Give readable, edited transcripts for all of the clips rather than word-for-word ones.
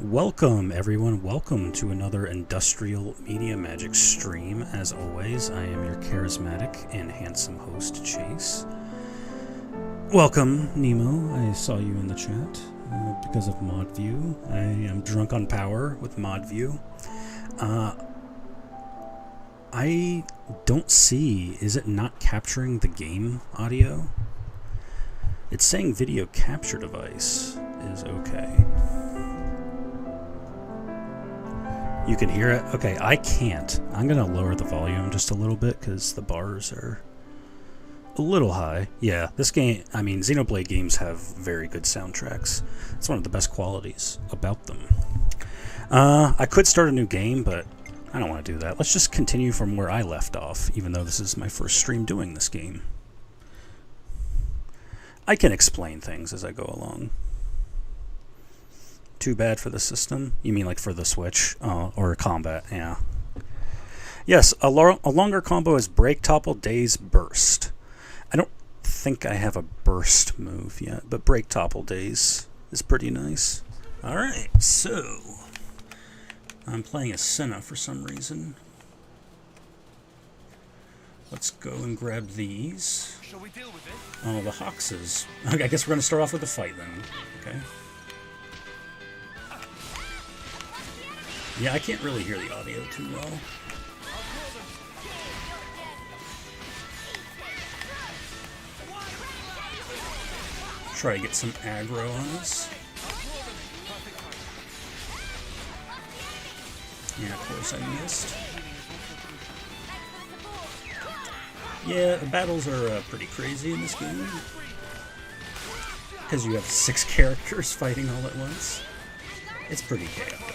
Welcome, everyone. Welcome to another Industrial Media Magic stream. As always, I am your charismatic and handsome host, Chase. Welcome, Nemo. I saw you in the chat because of ModView. I am drunk on power with ModView. I don't see... Is it not capturing the game audio? It's saying video capture device is okay. You can hear it? Okay, I can't. I'm going to lower the volume just a little bit because the bars are a little high. Yeah, this game, I mean, Xenoblade games have very good soundtracks. It's one of the best qualities about them. I could start a new game, but I don't want to do that. Let's just continue from where I left off, even though this is my first stream doing this game. I can explain things as I go along. Too bad for the system? You mean like for the Switch? Or combat, yeah. Yes, a longer combo is Break, Topple, Daze, Burst. I don't think I have a Burst move yet, but Break, Topple, Daze is pretty nice. Alright, so... I'm playing as Senna for some reason. Let's go and grab these. Shall we deal with it? Oh, the Hoxes. Okay, I guess we're going to start off with the fight then. Okay. Yeah, I can't really hear the audio too well. Try to get some aggro on us. Yeah, of course I missed. Yeah, the battles are pretty crazy in this game. Because you have 6 characters fighting all at once. It's pretty chaotic.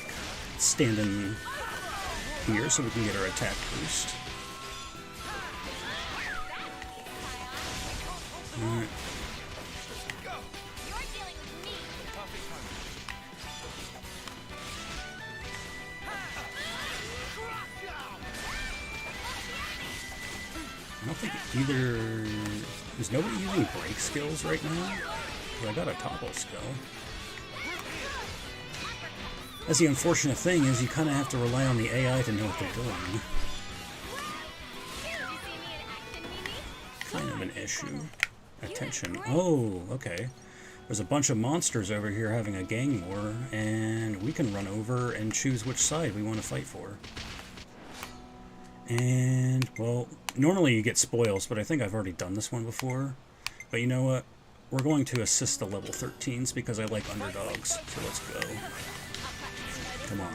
Stand in here so we can get our attack boost. Alright. I don't think either... Is nobody using break skills right now? Because I got a topple skill. That's the unfortunate thing, is you kind of have to rely on the AI to know what they're doing. Kind of an issue. Attention. Oh, okay. There's a bunch of monsters over here having a gang war, and we can run over and choose which side we want to fight for. And, well, normally you get spoils, but I think I've already done this one before. But you know what? We're going to assist the level 13s because I like underdogs, so let's go. Come on.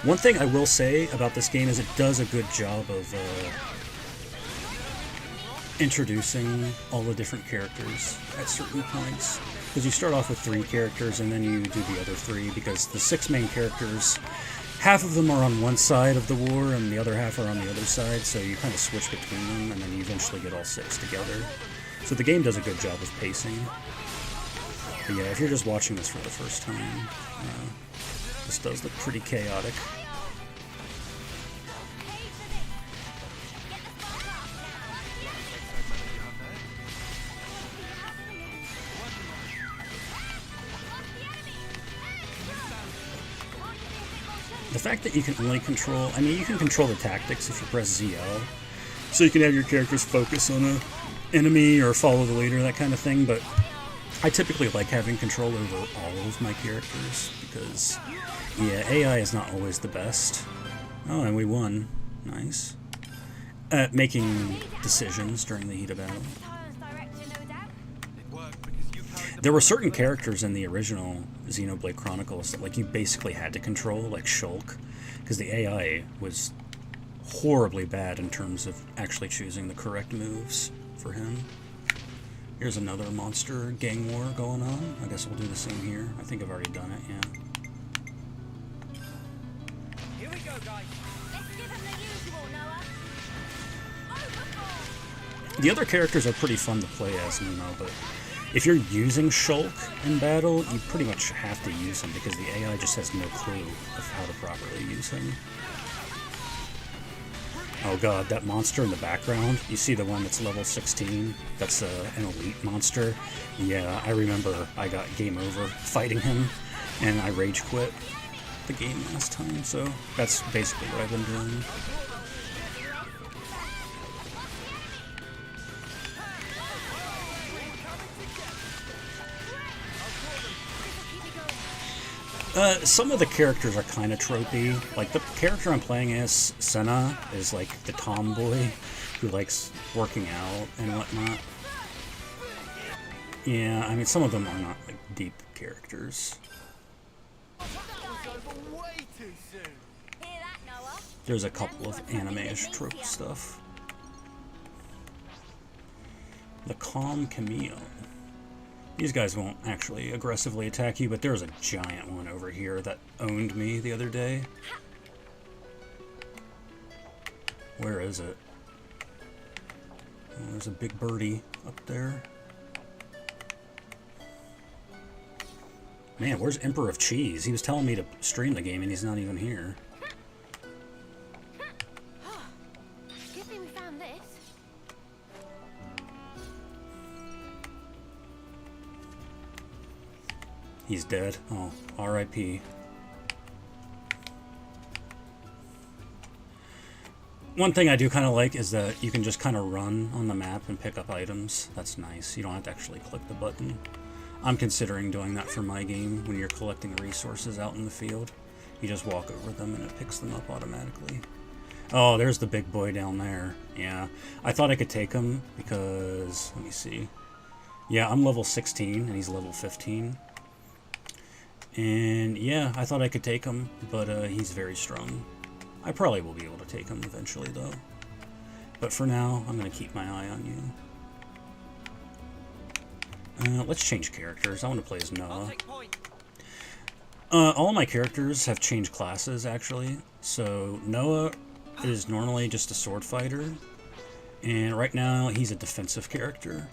One thing I will say about this game is it does a good job of introducing all the different characters at certain points. Because you start off with 3 characters and then you do the other 3, because the 6 main characters, half of them are on one side of the war and the other half are on the other side, so you kind of switch between them and then you eventually get all 6 together. So the game does a good job of pacing. But yeah, if you're just watching this for the first time, this does look pretty chaotic. The fact that you can only control... I mean, you can control the tactics if you press ZL. So you can have your characters focus on an enemy or follow the leader, that kind of thing, but I typically like having control over all of my characters, because, yeah, AI is not always the best. Oh, and we won. Nice. At making decisions during the heat of battle. There were certain characters in the original Xenoblade Chronicles that, like, you basically had to control, like Shulk, because the AI was horribly bad in terms of actually choosing the correct moves for him. Here's another monster gang war going on. I guess we'll do the same here. I think I've already done it, yeah. Here we go, guys. Let's give him the usual, Noah. The other characters are pretty fun to play as, you know, but If you're using Shulk in battle, you pretty much have to use him because the AI just has no clue of how to properly use him. Oh god, that monster in the background, you see the one that's level 16? That's an elite monster. Yeah, I remember I got game over fighting him, and I rage quit the game last time, so that's basically what I've been doing. Some of the characters are kind of tropey. Like, the character I'm playing as, Senna, is like the tomboy who likes working out and whatnot. Yeah, I mean, some of them are not, like, deep characters. There's a couple of anime-ish trope stuff. The Calm Camille. These guys won't actually aggressively attack you, but there's a giant one over here that owned me the other day. Where is it? Oh, there's a big birdie up there. Man, where's Emperor of Cheese? He was telling me to stream the game and he's not even here. Good thing we found this. He's dead. Oh, R.I.P. One thing I do kind of like is that you can just kind of run on the map and pick up items. That's nice. You don't have to actually click the button. I'm considering doing that for my game when you're collecting resources out in the field. You just walk over them and it picks them up automatically. Oh, there's the big boy down there. Yeah, I thought I could take him because, let me see. Yeah, I'm level 16 and he's level 15. And yeah, I thought I could take him, but he's very strong. I probably will be able to take him eventually, though. But for now, I'm going to keep my eye on you. Let's change characters. I want to play as Noah. All my characters have changed classes, actually. So Noah is normally just a sword fighter, and right now he's a defensive character.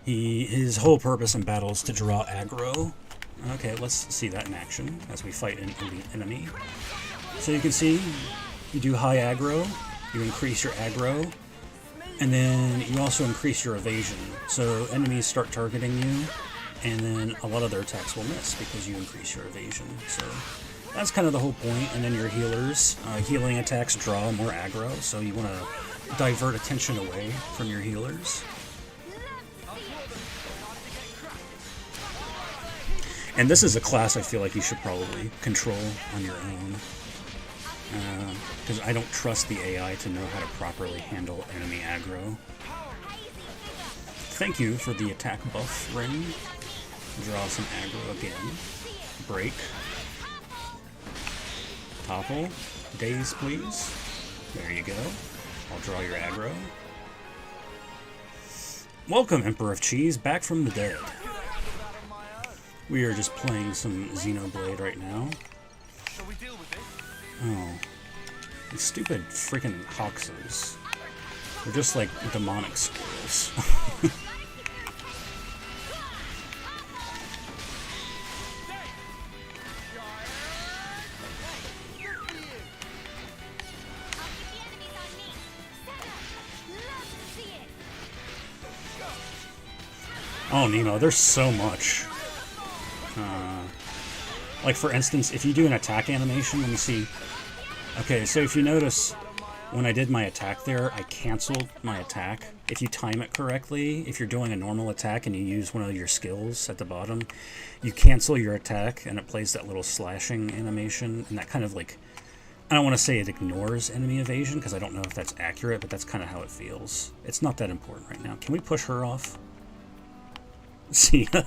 His whole purpose in battle is to draw aggro. Okay, let's see that in action as we fight an elite enemy. So you can see, you do high aggro, you increase your aggro, and then you also increase your evasion. So enemies start targeting you, and then a lot of their attacks will miss because you increase your evasion. So that's kind of the whole point. And then your healers, healing attacks draw more aggro, so you want to divert attention away from your healers. And this is a class I feel like you should probably control on your own. Because I don't trust the AI to know how to properly handle enemy aggro. Thank you for the attack buff ring. Draw some aggro again. Break. Topple. Daze, please. There you go. I'll draw your aggro. Welcome, Emperor of Cheese, back from the dead. We are just playing some Xenoblade right now. Oh. These stupid freaking Hoxes. They're just like demonic squirrels. Oh, Nemo, there's so much. Like, for instance, if you do an attack animation, let me see. Okay, so if you notice, when I did my attack there, I canceled my attack. If you time it correctly, if you're doing a normal attack and you use one of your skills at the bottom, you cancel your attack and it plays that little slashing animation, and that kind of like, I don't want to say it ignores enemy evasion, because I don't know if that's accurate, but that's kind of how it feels. It's not that important right now. Can we push her off? See ya.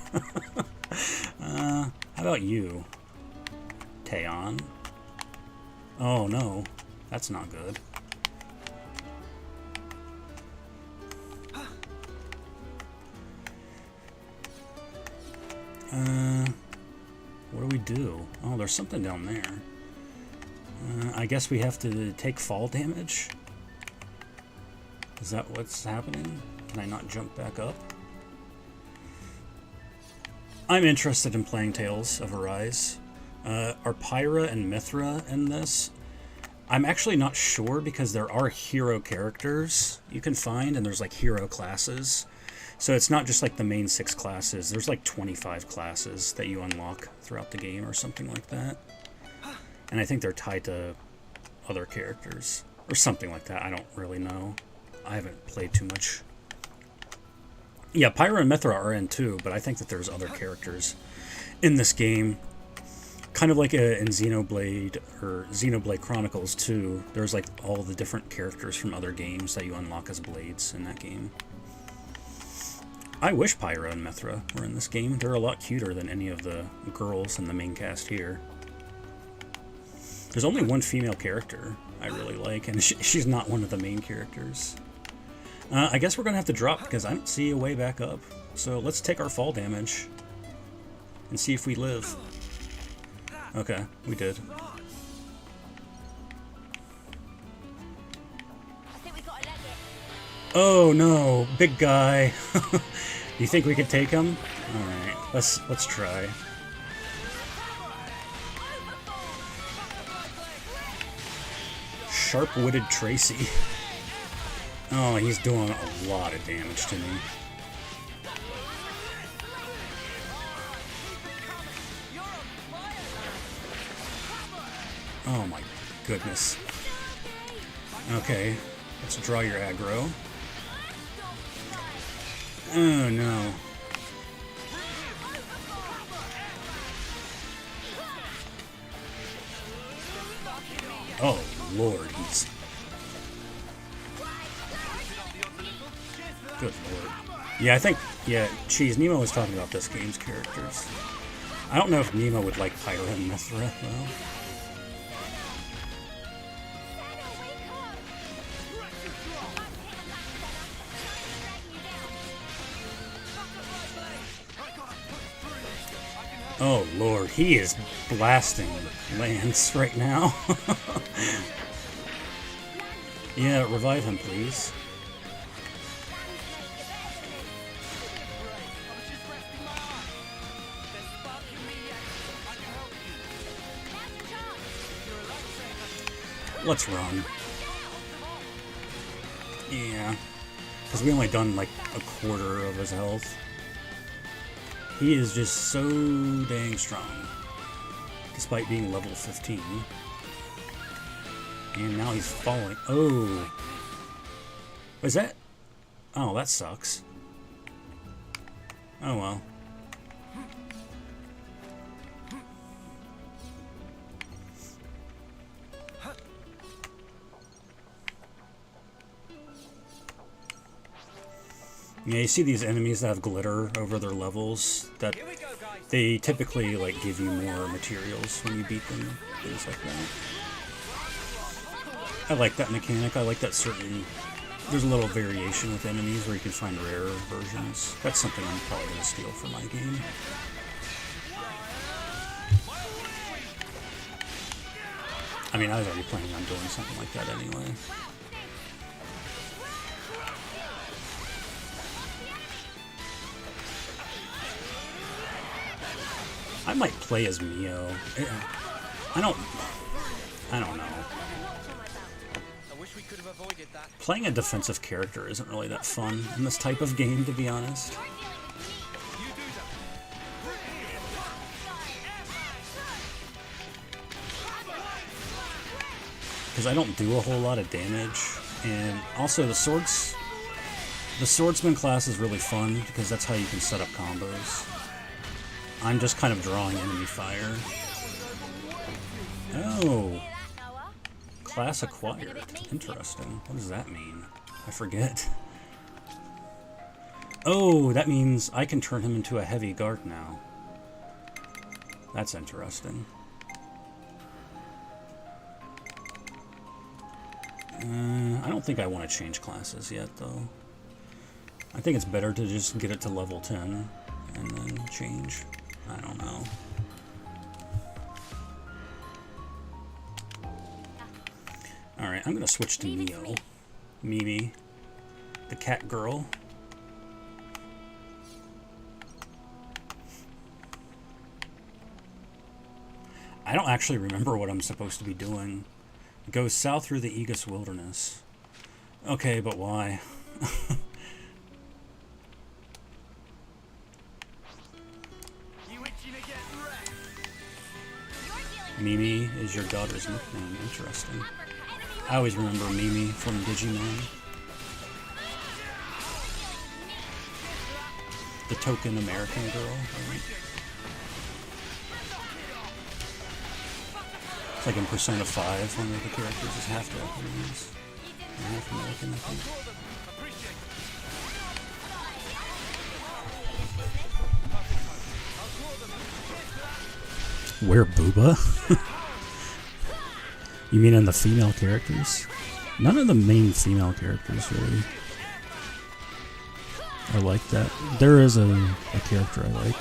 How about you? Taeon. Oh no, that's not good. What do we do? Oh, there's something down there. I guess we have to take fall damage? Is that what's happening? Can I not jump back up? I'm interested in playing Tales of Arise. Are Pyra and Mithra in this? I'm actually not sure because there are hero characters you can find, and there's like hero classes. So it's not just like the main 6 classes. There's like 25 classes that you unlock throughout the game or something like that. And I think they're tied to other characters or something like that. I don't really know. I haven't played too much. Yeah, Pyra and Mithra are in too, but I think that there's other characters in this game. Kind of like in Xenoblade or Xenoblade Chronicles 2, there's like all the different characters from other games that you unlock as blades in that game. I wish Pyra and Mithra were in this game. They're a lot cuter than any of the girls in the main cast here. There's only one female character I really like, and she's not one of the main characters. I guess we're going to have to drop because I don't see a way back up. So let's take our fall damage and see if we live. Okay, we did. I think we got a leg it. Oh no, big guy. You think we could take him? Alright, let's try. Sharp-witted Tracy. Oh, he's doing a lot of damage to me. Oh my goodness. Okay, let's draw your aggro. Oh no. Oh lord, he's... Good lord. Yeah, I think... Yeah, Cheese, Nemo was talking about this game's characters. I don't know if Nemo would like Pyra and Mithra, though. Oh lord, he is blasting Lance right now. Yeah, revive him, please. Let's run. Yeah, because we only done like a quarter of his health. He is just so dang strong, despite being level 15. And now he's falling. Oh. Was that? Oh, that sucks. Oh well. Yeah, you see these enemies that have glitter over their levels, that they typically like give you more materials when you beat them, things like that. I like that mechanic. I like that there's a little variation with enemies where you can find rarer versions. That's something I'm probably going to steal for my game. I mean, I was already planning on doing something like that anyway. I might play as Mio. I don't know. I wish we could have avoided that. Playing a defensive character isn't really that fun in this type of game, to be honest. Because I don't do a whole lot of damage, and also the swordsman class is really fun because that's how you can set up combos. I'm just kind of drawing enemy fire. Oh. Class acquired. Interesting. What does that mean? I forget. Oh, that means I can turn him into a heavy guard now. That's interesting. I don't think I want to change classes yet, though. I think it's better to just get it to level 10 and then change. I don't know. Alright, I'm going to switch to Mio. Mimi. The cat girl. I don't actually remember what I'm supposed to be doing. Go south through the Aegis Wilderness. Okay, but why? Mimi is your daughter's nickname. Interesting. I always remember Mimi from Digimon. The token American girl, right? It's like in Persona 5, one of the characters is half Japanese. Half American, I think. Where Booba? You mean in the female characters? None of the main female characters really are like that. There is a character I like.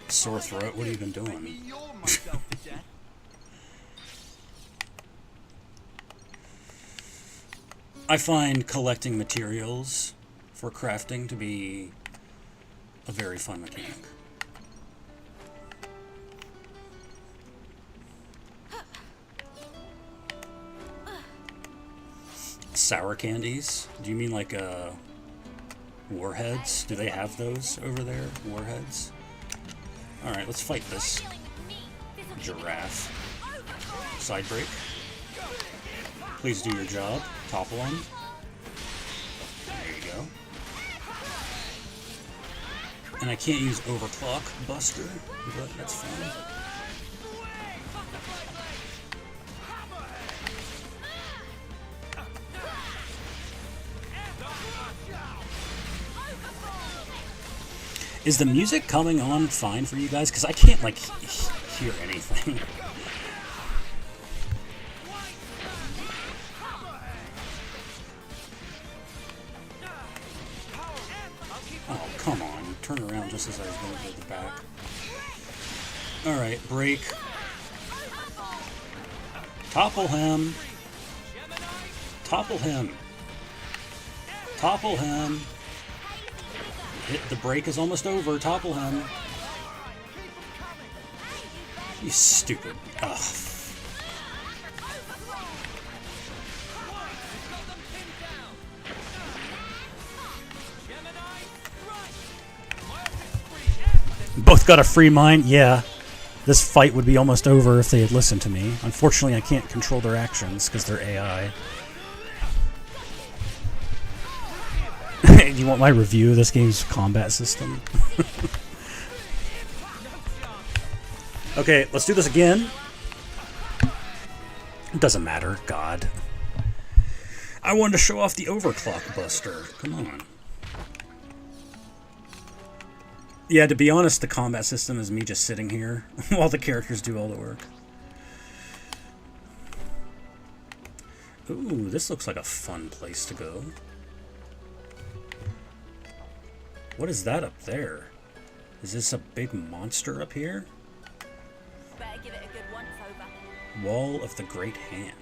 Sore throat? What have you been doing? I find collecting materials for crafting to be a very fun mechanic. Sour candies? Do you mean like warheads? Do they have those over there? Warheads? Alright, let's fight this giraffe. Side break. Please do your job. Topple him. There you go. And I can't use Overclock Buster, but that's fine. Is the music coming on fine for you guys? Because I can't, like, hear anything. Oh, come on. You turned around just as I was going to the back. Alright, break. Topple him. Topple him. Topple him. The break is almost over. Topple him. You stupid. Ugh. Both got a free mind? Yeah. This fight would be almost over if they had listened to me. Unfortunately, I can't control their actions because they're AI. Do you want my review of this game's combat system? Okay, let's do this again. It doesn't matter. God. I wanted to show off the Overclock Buster. Come on. Yeah, to be honest, the combat system is me just sitting here while the characters do all the work. Ooh, this looks like a fun place to go. What is that up there? Is this a big monster up here? Better give it a good once over. Wall of the Great Hand.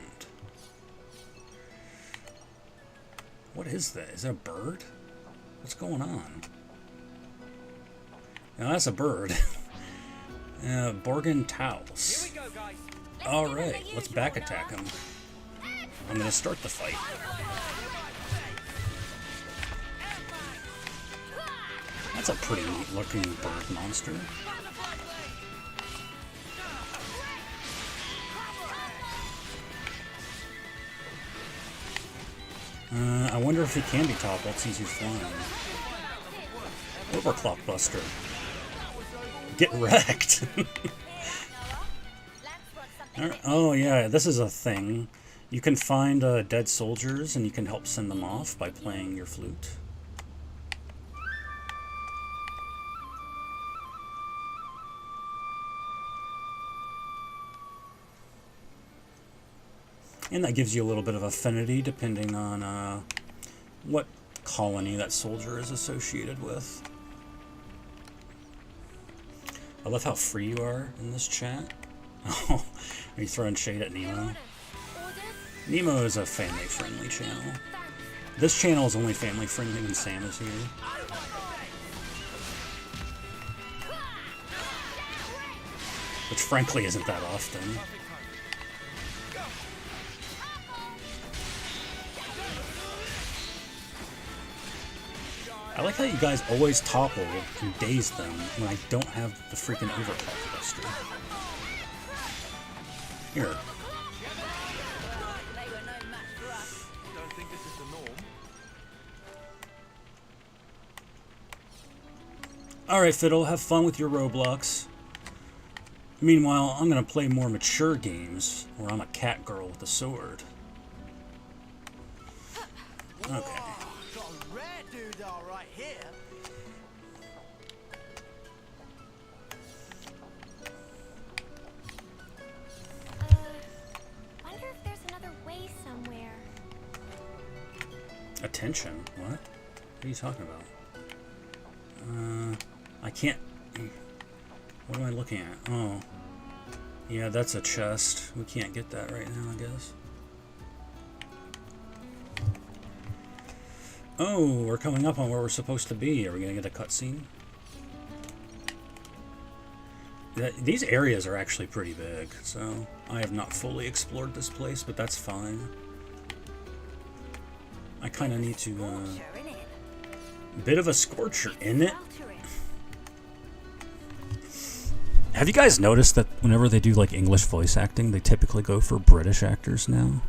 What is that? Is that a bird? What's going on? Now that's a bird. Borgin Taos. Here we go, guys. Alright, let's back attack him. I'm gonna start the fight. That's a pretty neat looking bird monster. I wonder if he can be toppled since he's flying. Overclock Buster. Get wrecked! Oh yeah, this is a thing. You can find dead soldiers and you can help send them off by playing your flute. And that gives you a little bit of affinity depending on what colony that soldier is associated with. I love how free you are in this chat. Oh, are you throwing shade at Nemo? Nemo is a family-friendly channel. This channel is only family-friendly when Sam is here. Which frankly isn't that often. I like how you guys always topple and daze them when I don't have the freaking overclock buster. Here. They were no match for us. Don't think this is the norm. Alright, Fiddle, have fun with your Roblox. Meanwhile, I'm gonna play more mature games where I'm a cat girl with a sword. Okay. Got a rare dude all right here. Wonder if there's another way somewhere. Attention? What? What are you talking about? I can't... What am I looking at? Oh. Yeah, that's a chest. We can't get that right now, I guess. Oh, we're coming up on where we're supposed to be. Are we gonna get a cutscene? These areas are actually pretty big, so I have not fully explored this place, but that's fine. I kind of need to, Sure, innit? bit of a scorcher, isn't it? Sweltering. Have you guys noticed that whenever they do like English voice acting, they typically go for British actors now?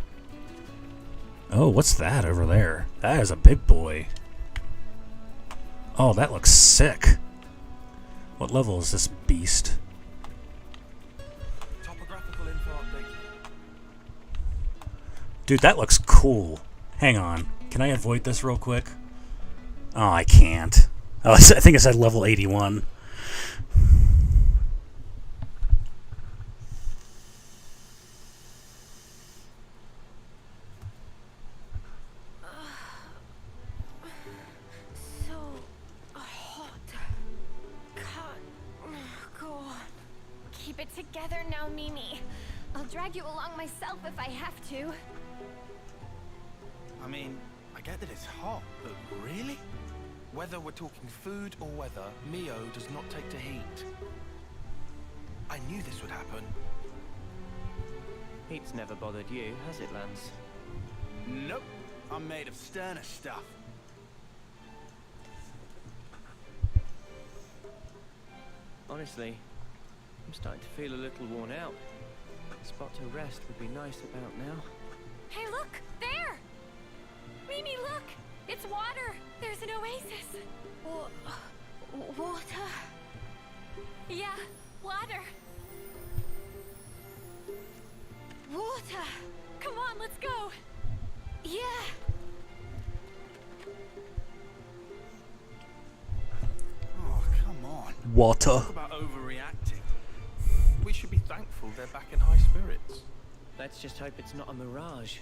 Oh, what's that over there? That is a big boy. Oh, that looks sick. What level is this beast? Topographical info update. Dude, that looks cool. Hang on. Can I avoid this real quick? Oh, I can't. Oh, I think it said level 81. So hot. Can't go. Keep it together now, Mimi. I'll drag you along myself if I have to. I mean, I get that it's hot, but really? Whether we're talking food or weather, Mio does not take to heat. I knew this would happen. Heat's never bothered you, has it, Lance? Nope. I'm made of sterner stuff. Honestly, I'm starting to feel a little worn out. A spot to rest would be nice about now. Hey, look! There! Mimi, look! It's water! There's an oasis! Water? Yeah, water. Water! Come on, let's go! Yeah! Oh, come on. Water. Talk about overreacting. We should be thankful they're back in high spirits. Let's just hope it's not a mirage.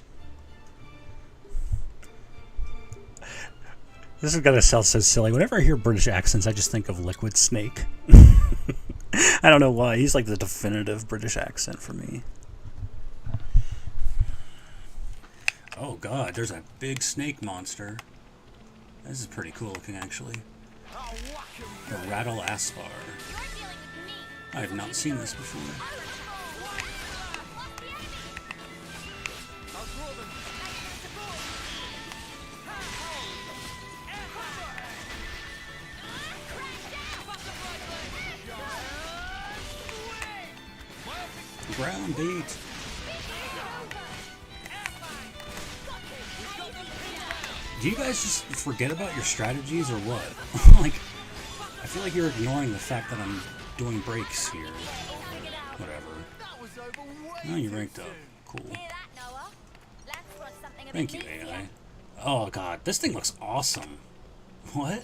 This is gonna sound so silly. Whenever I hear British accents, I just think of Liquid Snake. I don't know why. He's like the definitive British accent for me. Oh god, there's a big snake monster. This is pretty cool looking, actually. The Rattle Aspar. I have not seen this before. Ground beat. Do you guys just forget about your strategies or what? Like, I feel like you're ignoring the fact that I'm doing breaks here. Whatever. Oh, you ranked up. Cool. Hear that, Noah? Lance wants something a bit Thank you, meatier. AI. Oh god, this thing looks awesome. What?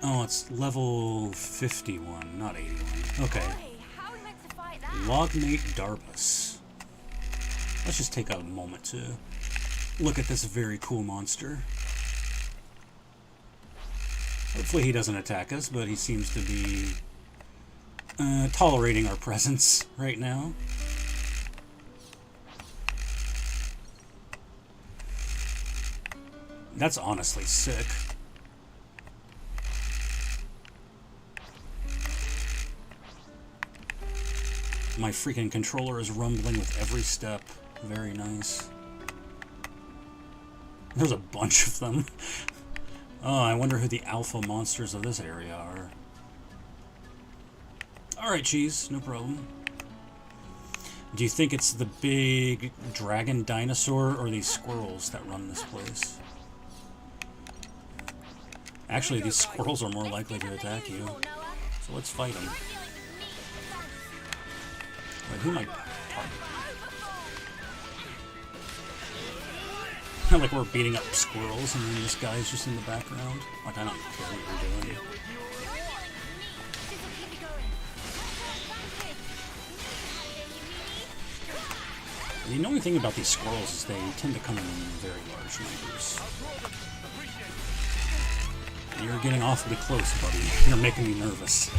Oh, it's level 51, not 81. Okay. Boy, how are we meant to fight that? Logmate Darbus. Let's just take a moment to look at this very cool monster. Hopefully he doesn't attack us, but he seems to be tolerating our presence right now. That's honestly sick. My freaking controller is rumbling with every step. Very nice. There's a bunch of them. Oh, I wonder who the alpha monsters of this area are. Alright, cheese, no problem. Do you think it's the big dragon dinosaur or these squirrels that run this place? Actually, these squirrels are more likely to attack you. So let's fight them. Wait, who am I targeting? Like we're beating up squirrels and then this guy's just in the background. Like, I don't care what you're doing. The annoying thing about these squirrels is they tend to come in very large numbers. You're getting awfully close, buddy. You're making me nervous.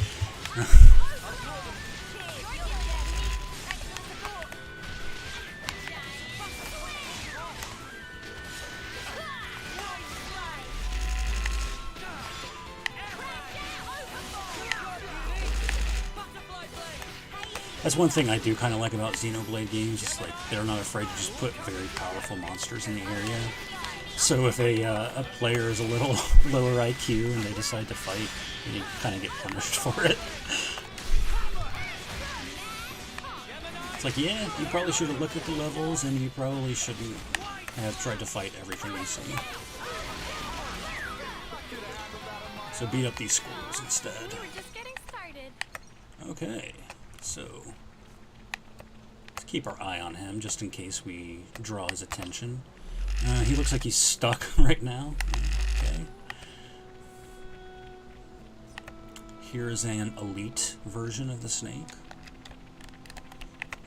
That's one thing I do kind of like about Xenoblade games, is like they're not afraid to just put very powerful monsters in the area. So if a player is a little lower IQ and they decide to fight, you kind of get punished for it. It's like, yeah, you probably should have looked at the levels and you probably shouldn't have tried to fight everything you see. So beat up these squirrels instead. Okay. So, let's keep our eye on him just in case we draw his attention. He looks like he's stuck right now. Okay. Here's an elite version of the snake.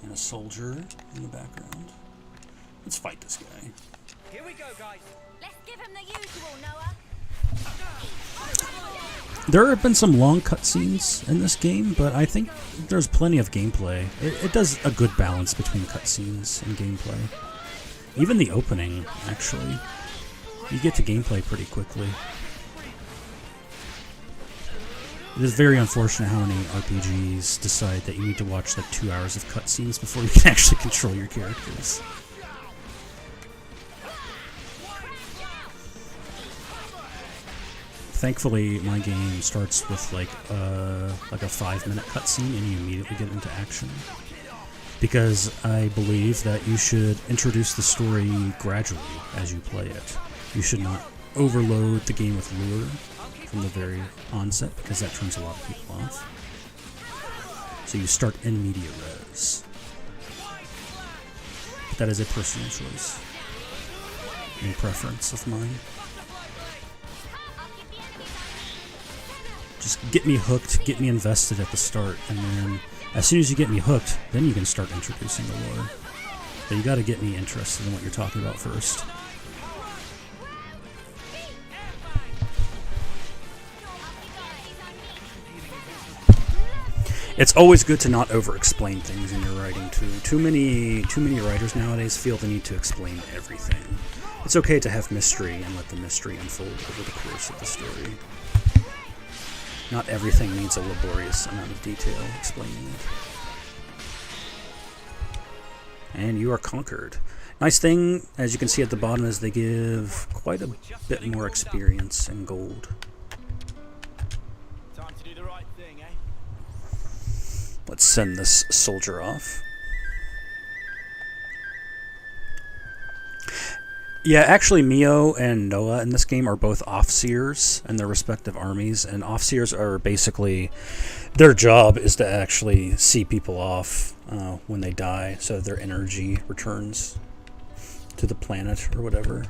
And a soldier in the background. Let's fight this guy. Here we go, guys. Let's give him the usual, Noah. There have been some long cutscenes in this game, but I think there's plenty of gameplay. It does a good balance between cutscenes and gameplay. Even the opening, actually. You get to gameplay pretty quickly. It is very unfortunate how many RPGs decide that you need to watch like 2 hours of cutscenes before you can actually control your characters. Thankfully, my game starts with like a 5-minute cutscene and you immediately get into action. Because I believe that you should introduce the story gradually as you play it. You should not overload the game with lure from the very onset, because that turns a lot of people off. So you start in media res. But that is a personal choice and preference of mine. Just get me hooked, get me invested at the start, and then as soon as you get me hooked, then you can start introducing the lore. But you gotta get me interested in what you're talking about first. It's always good to not over-explain things in your writing too. Too many writers nowadays feel the need to explain everything. It's okay to have mystery and let the mystery unfold over the course of the story. Not everything needs a laborious amount of detail explaining it. And you are conquered. Nice thing, as you can see at the bottom, is they give quite a bit more experience and gold. Time to do the right thing, eh? Let's send this soldier off. Yeah, actually Mio and Noah in this game are both Offseers in their respective armies, and Offseers are basically, their job is to actually see people off when they die, so their energy returns to the planet or whatever.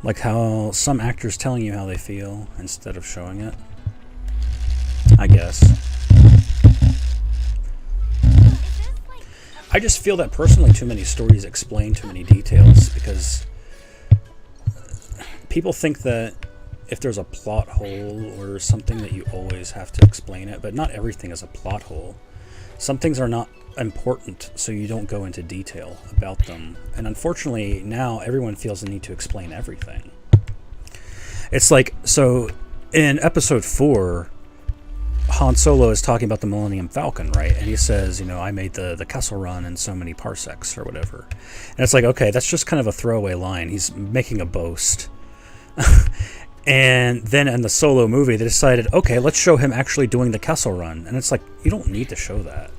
Like how some actors telling you how they feel instead of showing it, I guess. I just feel that personally too many stories explain too many details, because people think that if there's a plot hole or something that you always have to explain it, but not everything is a plot hole. Some things are not important, so you don't go into detail about them. And unfortunately, now everyone feels the need to explain everything. It's like, so in episode 4, Han Solo is talking about the Millennium Falcon, right? And he says, you know, I made the Kessel Run in so many parsecs or whatever. And it's like, okay, that's just kind of a throwaway line. He's making a boast. And then in the Solo movie, they decided, okay, let's show him actually doing the Kessel Run. And it's like, you don't need to show that.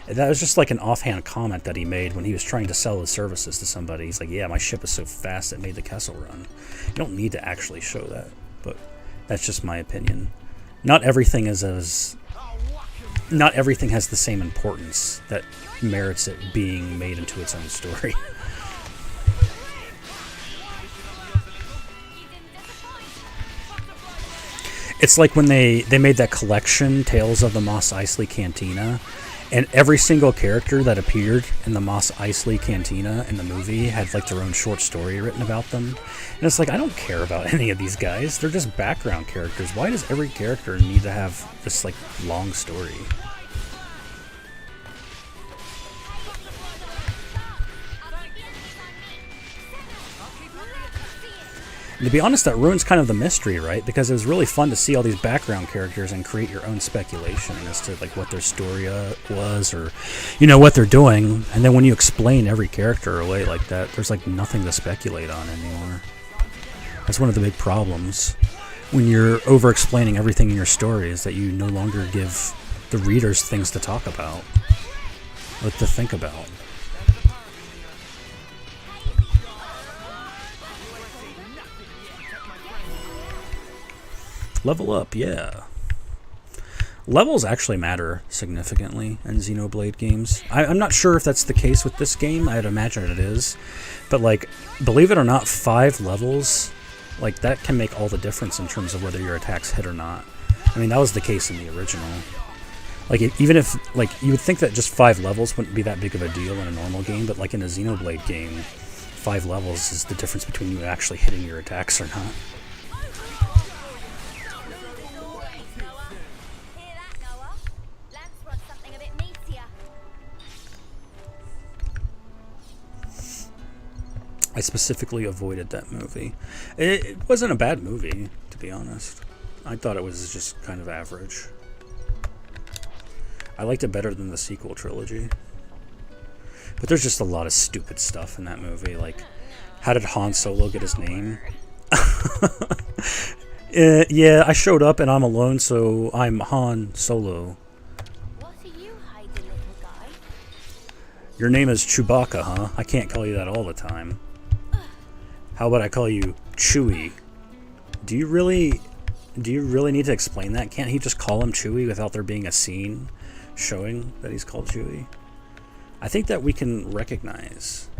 That was just like an offhand comment that he made when he was trying to sell his services to somebody. He's like, yeah, my ship is so fast it made the Kessel Run. You don't need to actually show that. But that's just my opinion. Not everything has the same importance that merits it being made into its own story. It's like when they made that collection, Tales of the Mos Eisley Cantina, and every single character that appeared in the Mos Eisley Cantina in the movie had like their own short story written about them. And it's like, I don't care about any of these guys. They're just background characters. Why does every character need to have this like long story? And to be honest, that ruins kind of the mystery, right? Because it was really fun to see all these background characters and create your own speculation as to like what their story was, or you know what they're doing. And then when you explain every character away like that, there's like nothing to speculate on anymore. That's one of the big problems when you're over-explaining everything in your story, is that you no longer give the readers things to talk about or to think about. Level up, yeah. Levels actually matter significantly in Xenoblade games. I'm not sure if that's the case with this game. I'd imagine it is. But, like, believe it or not, 5 levels, like, that can make all the difference in terms of whether your attacks hit or not. I mean, that was the case in the original. Like, even if, like, you would think that just 5 levels wouldn't be that big of a deal in a normal game, but, like, in a Xenoblade game, 5 levels is the difference between you actually hitting your attacks or not. I specifically avoided that movie. It wasn't a bad movie, to be honest. I thought it was just kind of average. I liked it better than the sequel trilogy. But there's just a lot of stupid stuff in that movie. Like, how did Han Solo get his name? Yeah, I showed up and I'm alone, so I'm Han Solo. What are you hiding, little guy? Your name is Chewbacca, huh? I can't call you that all the time. How about I call you Chewie? Do you really need to explain that? Can't he just call him Chewie without there being a scene showing that he's called Chewie? I think that we can recognize.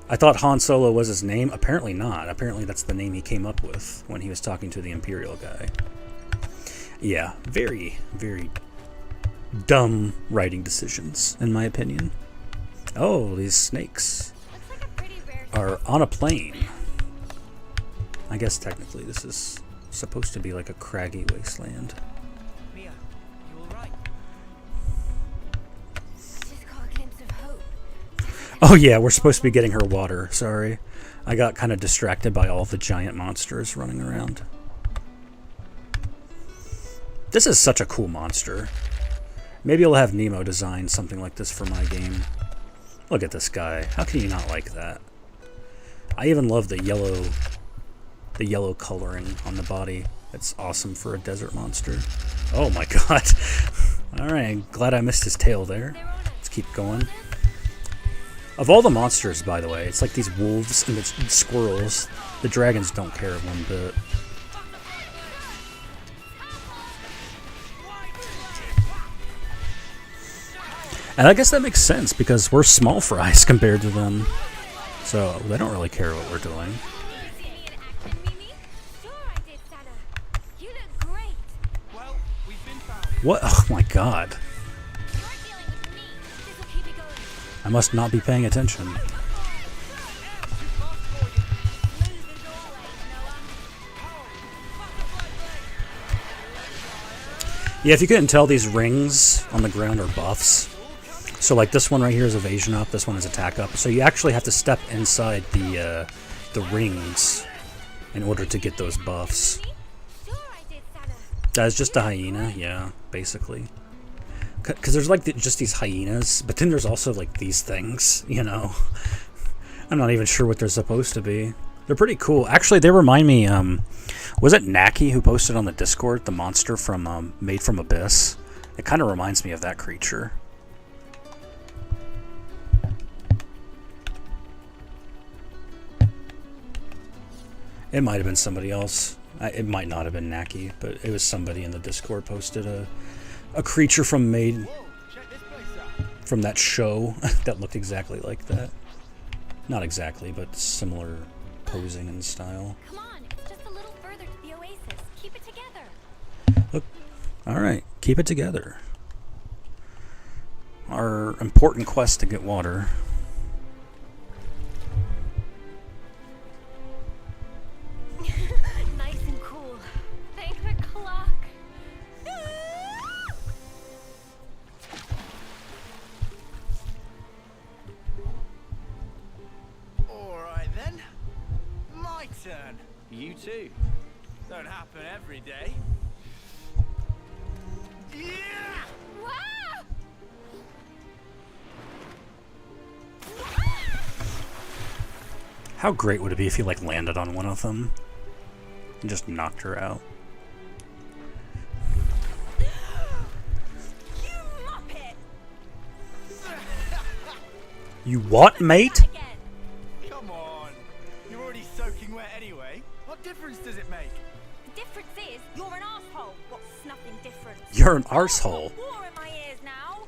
I thought Han Solo was his name. Apparently not. Apparently that's the name he came up with when he was talking to the Imperial guy. Yeah, very, very dumb writing decisions, in my opinion. Oh, these snakes are on a plane. I guess technically this is supposed to be like a craggy wasteland. Mia, you alright? Just caught a glimpse of hope. Oh yeah, we're supposed to be getting her water. Sorry. I got kind of distracted by all the giant monsters running around. This is such a cool monster. Maybe I'll have Nemo design something like this for my game. Look at this guy. How can you not like that? I even love the yellow coloring on the body. It's awesome for a desert monster. Oh my god. Alright, glad I missed his tail there. Let's keep going. Of all the monsters, by the way, it's like these wolves and the squirrels. The dragons don't care one bit. And I guess that makes sense, because we're small fries compared to them. So they don't really care what we're doing. What? Oh my god. I must not be paying attention. Yeah, if you couldn't tell, these rings on the ground are buffs. So like this one right here is evasion up, this one is attack up. So you actually have to step inside the rings in order to get those buffs. Sure I did, Sana. That is just a hyena, yeah, basically. Because there's like just these hyenas, but then there's also like these things, you know. I'm not even sure what they're supposed to be. They're pretty cool. Actually, they remind me, was it Naki who posted on the Discord, the monster from Made from Abyss? It kind of reminds me of that creature. It might have been somebody else. It might not have been Naki, but it was somebody in the Discord posted a creature from Made from that show that looked exactly like that. Not exactly, but similar posing and style. Come on, it's just a little further to the oasis. Keep it together. Look, all right, keep it together. Our important quest to get water. Nice and cool. Thank the clock. Alright then. My turn. You too. Don't happen every day. Yeah! Wow! How great would it be if you like landed on one of them and just knocked her out? You muppet! You what, mate? Again. Come on. You're already soaking wet anyway. What difference does it make? The difference is you're an asshole. What's nothing different? You're an arsehole. War in my ears now.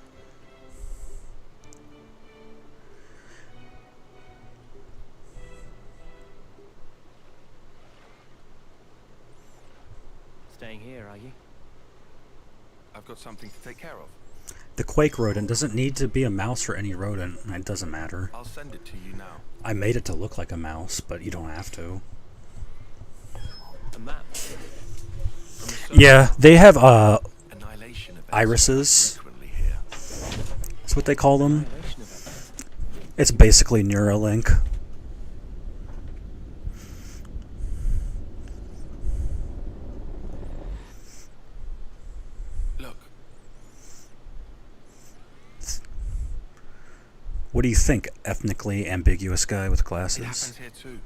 Staying here, are you? I've got something to take care of. The Quake rodent doesn't need to be a mouse or any rodent. It doesn't matter. I'll send it to you now. I made it to look like a mouse, but you don't have to. A map. Yeah, they have Annihilation events irises. frequently here. That's what they call them. Annihilation event. It's basically Neuralink. Look, What do you think, ethnically ambiguous guy with it glasses? happens here too.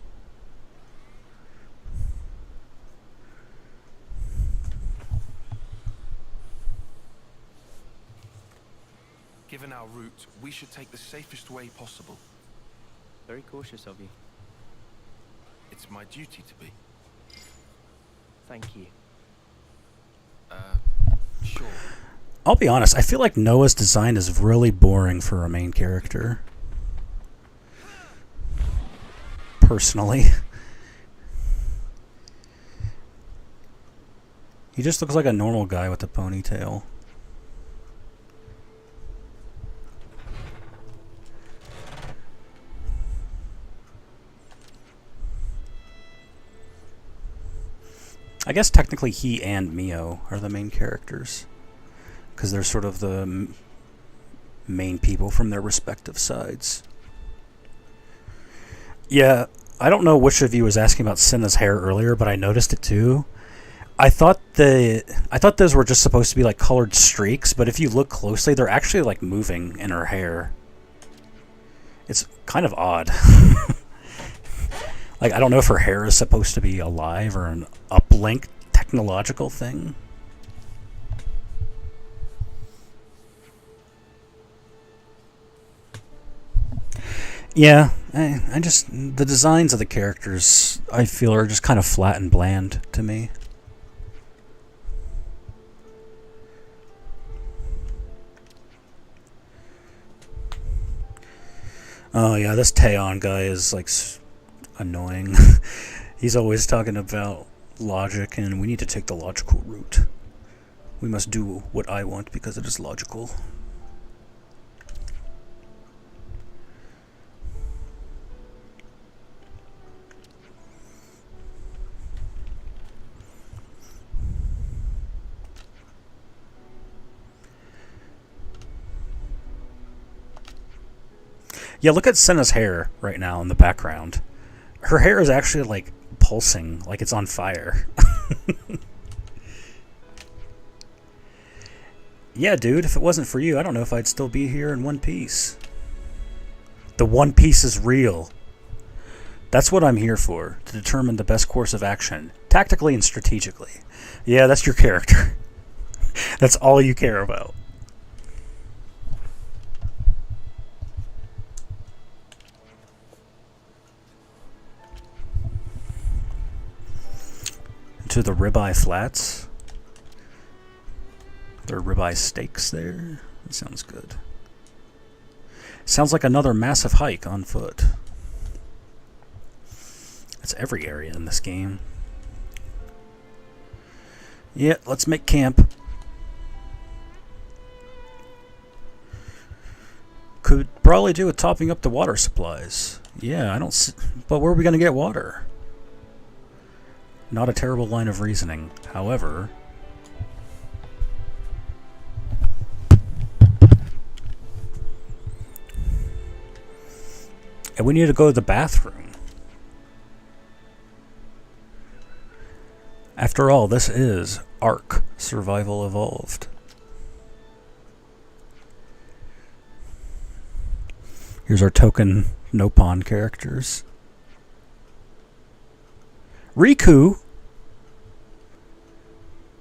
Given our route, we should take the safest way possible. Very cautious of you. It's my duty to be. Thank you. Sure. I'll be honest, I feel like Noah's design is really boring for a main character. Personally. He just looks like a normal guy with a ponytail. I guess technically he and Mio are the main characters, because they're sort of the main people from their respective sides. Yeah, I don't know which of you was asking about Senna's hair earlier, but I noticed it too. I thought those were just supposed to be like colored streaks, but if you look closely, they're actually like moving in her hair. It's kind of odd. Like, I don't know if her hair is supposed to be alive or an uplink technological thing. Yeah, I just, the designs of the characters, I feel, are just kind of flat and bland to me. Oh yeah, this Taeon guy is like annoying. He's always talking about logic, and we need to take the logical route. We must do what I want because it is logical. Yeah, look at Senna's hair right now in the background. Her hair is actually like pulsing, like it's on fire. Yeah, dude, if it wasn't for you, I don't know if I'd still be here in One Piece. The One Piece is real. That's what I'm here for, to determine the best course of action, tactically and strategically. Yeah, that's your character. That's all you care about. To the Ribeye Flats. There are ribeye steaks there. That sounds good. Sounds like another massive hike on foot. That's every area in this game. Yeah, let's make camp. Could probably do with topping up the water supplies. Yeah, I don't see, but where are we going to get water? Not a terrible line of reasoning. However, and we need to go to the bathroom. After all, this is Ark Survival Evolved. Here's our token Nopon characters. Riku!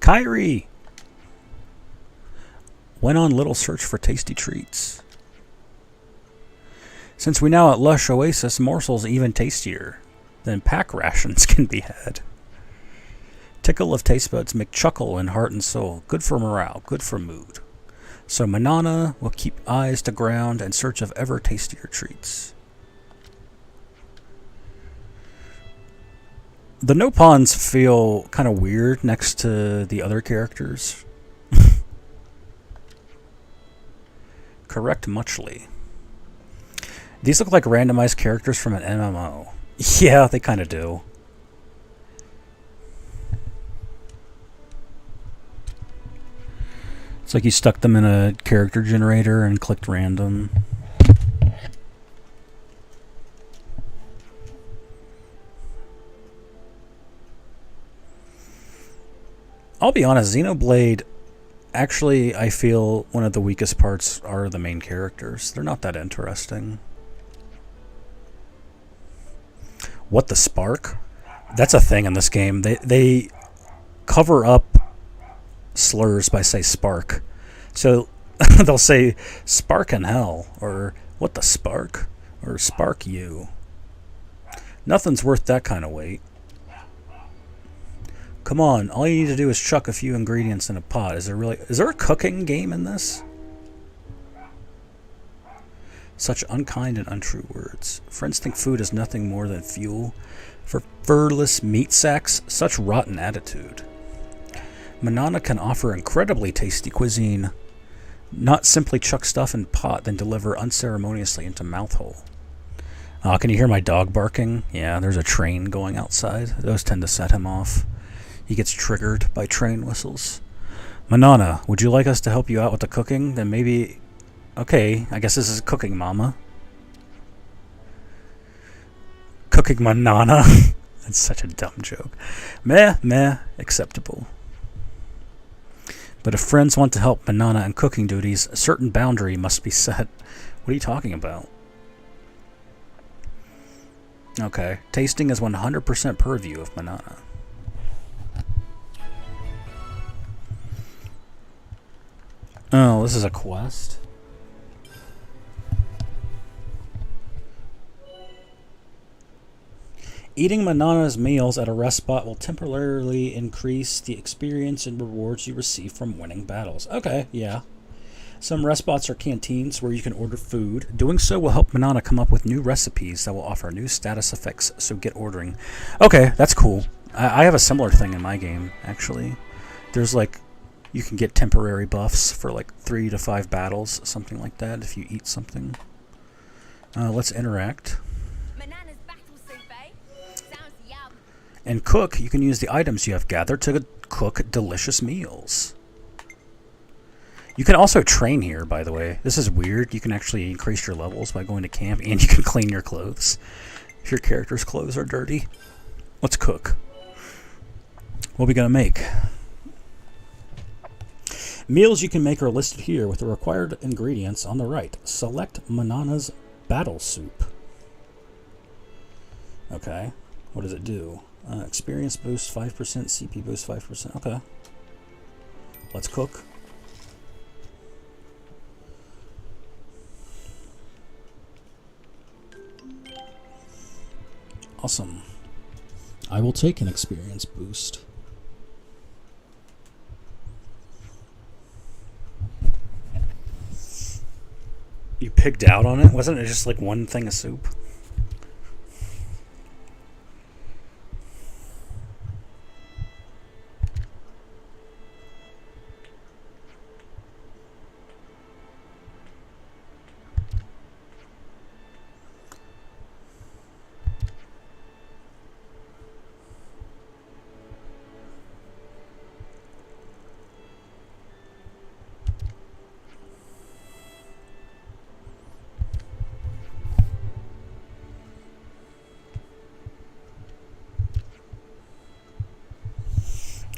Kairi! Went on little search for tasty treats. Since we now at Lush Oasis, morsels even tastier than pack rations can be had. Tickle of taste buds make chuckle in heart and soul. Good for morale, good for mood. So Manana will keep eyes to ground in search of ever tastier treats. The Nopons feel kind of weird next to the other characters. Correct muchly. These look like randomized characters from an MMO. Yeah, they kind of do. It's like you stuck them in a character generator and clicked random. I'll be honest, Xenoblade, actually, I feel one of the weakest parts are the main characters. They're not that interesting. What the Spark? That's a thing in this game. They cover up slurs by say Spark. So they'll say Spark in hell, or what the Spark, or Spark you. Nothing's worth that kind of weight. Come on, all you need to do is chuck a few ingredients in a pot. Is there a cooking game in this? Such unkind and untrue words. Friends think food is nothing more than fuel for furless meat sacks. Such rotten attitude. Manana can offer incredibly tasty cuisine. Not simply chuck stuff in pot, then deliver unceremoniously into mouth hole. Can you hear my dog barking? Yeah, there's a train going outside. Those tend to set him off. He gets triggered by train whistles. Manana, would you like us to help you out with the cooking? Then maybe... Okay, I guess this is cooking mama. Cooking Manana. That's such a dumb joke. Meh, acceptable. But if friends want to help Manana in cooking duties, a certain boundary must be set. What are you talking about? Okay, tasting is 100% purview of Manana. Oh, this is a quest? Eating Manana's meals at a rest spot will temporarily increase the experience and rewards you receive from winning battles. Okay, yeah. Some rest spots are canteens where you can order food. Doing so will help Manana come up with new recipes that will offer new status effects, so get ordering. Okay, that's cool. I have a similar thing in my game, actually. There's like... You can get temporary buffs for like 3 to 5 battles, something like that, if you eat something. Let's interact. Manana's battle soup, eh? Sounds yum. And cook, you can use the items you have gathered to cook delicious meals. You can also train here, by the way. This is weird. You can actually increase your levels by going to camp, and you can clean your clothes if your character's clothes are dirty. Let's cook. What are we gonna make? Meals you can make are listed here with the required ingredients on the right. Select Manana's Battle Soup. Okay. What does it do? Experience boost 5%, CP boost 5%. Okay. Let's cook. Awesome. I will take an experience boost. You pigged out on it? Wasn't it just like one thing of soup?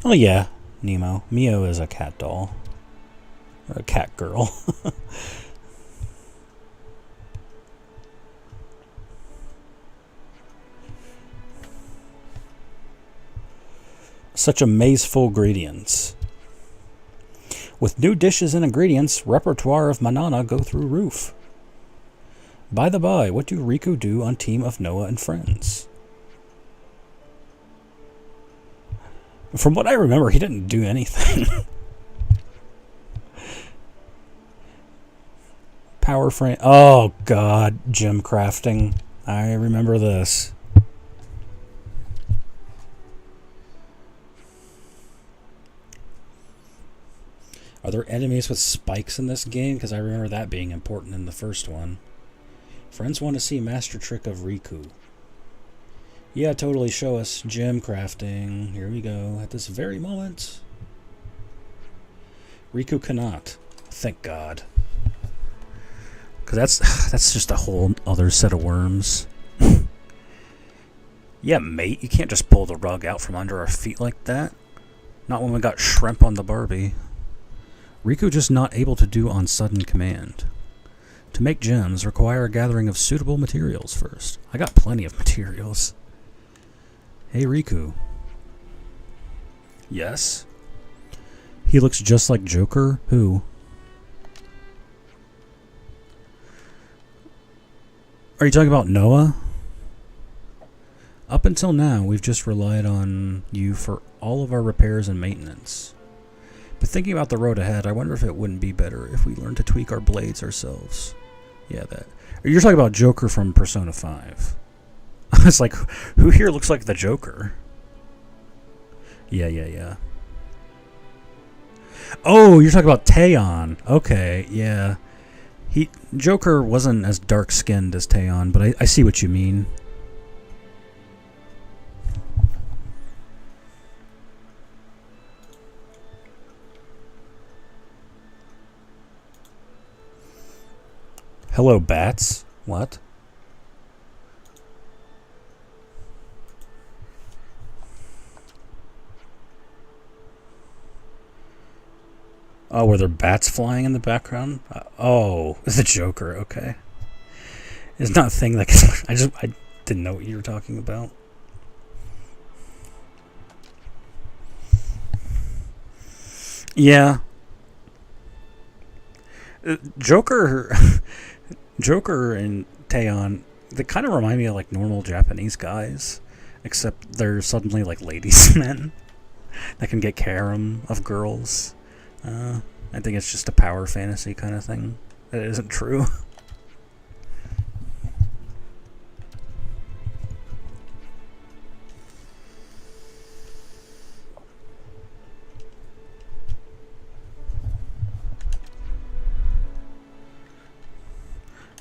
Oh yeah, Nemo. Mio is a cat doll. Or a cat girl. Such amazeful ingredients. With new dishes and ingredients, repertoire of Manana go through roof. By the by, what do Riku do on Team of Noah and Friends? From what I remember, he didn't do anything. Power frame. Oh, God. Gem crafting. I remember this. Are there enemies with spikes in this game? Because I remember that being important in the first one. Friends want to see Master Trick of Riku. Yeah, totally, show us. Gem crafting. Here we go. At this very moment. Riku cannot. Thank God. Because that's just a whole other set of worms. Yeah, mate. You can't just pull the rug out from under our feet like that. Not when we got shrimp on the Barbie. Riku just not able to do on sudden command. To make gems, require a gathering of suitable materials first. I got plenty of materials. Hey, Riku. Yes? He looks just like Joker? Who? Are you talking about Noah? Up until now, we've just relied on you for all of our repairs and maintenance. But thinking about the road ahead, I wonder if it wouldn't be better if we learned to tweak our blades ourselves. Yeah, that. You're talking about Joker from Persona 5. It's like, who here looks like the Joker? Yeah. Oh, you're talking about Taeon. Okay, yeah. Joker wasn't as dark-skinned as Taeon, but I see what you mean. Hello, bats. What? Oh, were there bats flying in the background? Oh, it's the Joker. Okay, it's not a thing like I didn't know what you were talking about. Yeah, Joker and Taeon, they kind of remind me of like normal Japanese guys, except they're suddenly like ladies men that can get harem of girls. I think it's just a power fantasy kind of thing. That isn't true.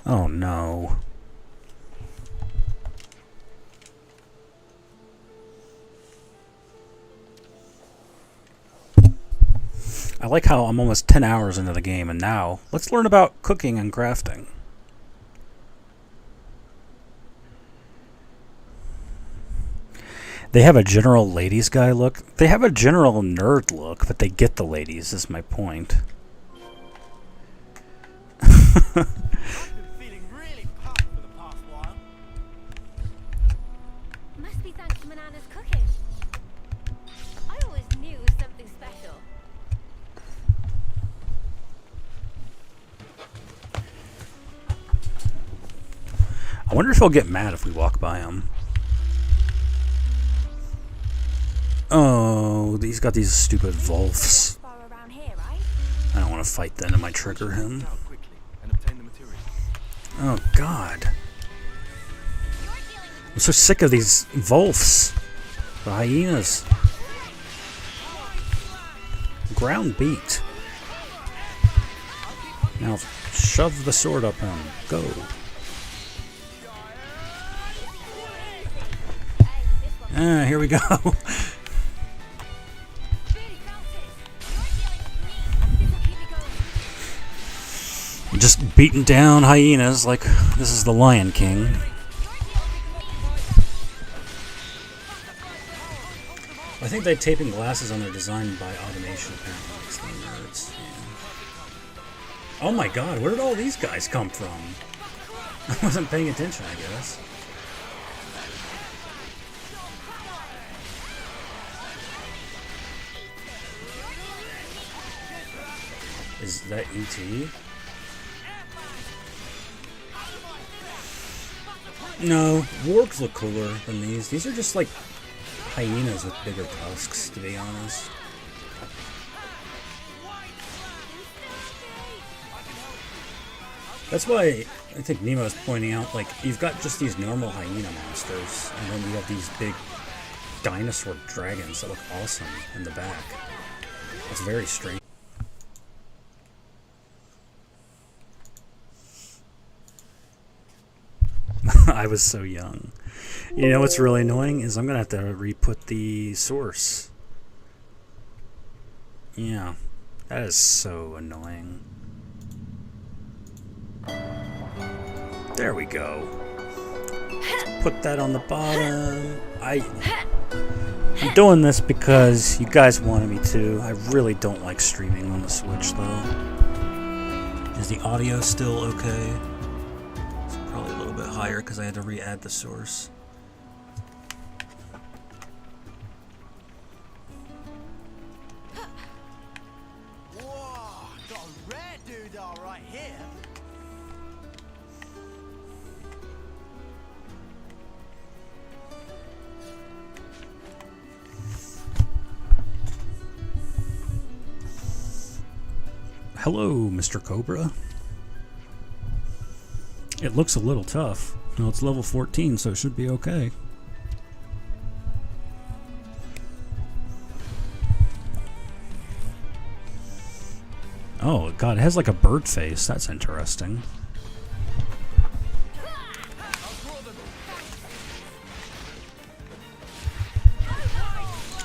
Oh no. I like how I'm almost 10 hours into the game, and now let's learn about cooking and crafting. They have a general ladies guy look. They have a general nerd look, but they get the ladies, is my point. I've been feeling really pumped for the past while. Must be thanks to Manana's cooking. I always knew it was something special. I wonder if he'll get mad if we walk by him. Oh, he's got these stupid Wolves. Far around here, right? I don't want to fight them. It might trigger him. Out quickly and obtain the materials. Oh, God. I'm so sick of these Wolves. The hyenas. Ground beat. Now, shove the sword up him. Go. Ah, here we go. Just beating down hyenas like this is the Lion King. I think they're taping glasses on their design by automation, apparently. It's the nerds. Yeah. Oh my god, where did all these guys come from? I wasn't paying attention, I guess. Is that E.T.? No, wargs look cooler than these. These are just like hyenas with bigger tusks, to be honest. That's why I think Nemo's pointing out, like, you've got just these normal hyena monsters, and then you have these big dinosaur dragons that look awesome in the back. It's very strange. I was so young. You know what's really annoying is I'm gonna have to re-put the source. Yeah, that is so annoying. There we go. Put that on the bottom. I'm doing this because you guys wanted me to. I really don't like streaming on the Switch though. Is the audio still okay? It's probably a little bit higher because I had to re-add the source. Whoa, got a rare doodah right here. Hello, Mr. Cobra. It looks a little tough. Well, it's level 14, so it should be okay. Oh, God, it has like a bird face. That's interesting.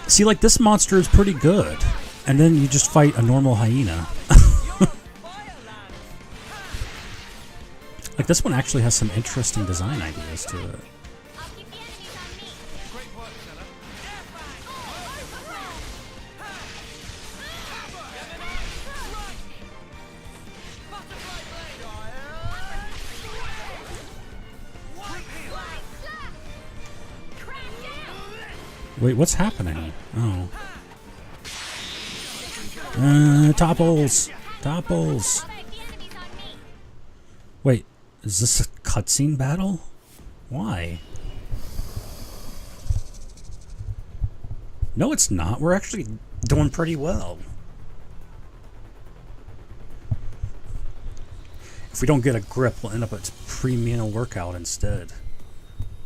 See, like, this monster is pretty good. And then you just fight a normal hyena. Like, this one actually has some interesting design ideas to it. Wait, what's happening? Oh. Topples! Topples! Wait, is this a cutscene battle? Why? No, it's not. We're actually doing pretty well. If we don't get a grip, we'll end up at pre-meal workout instead.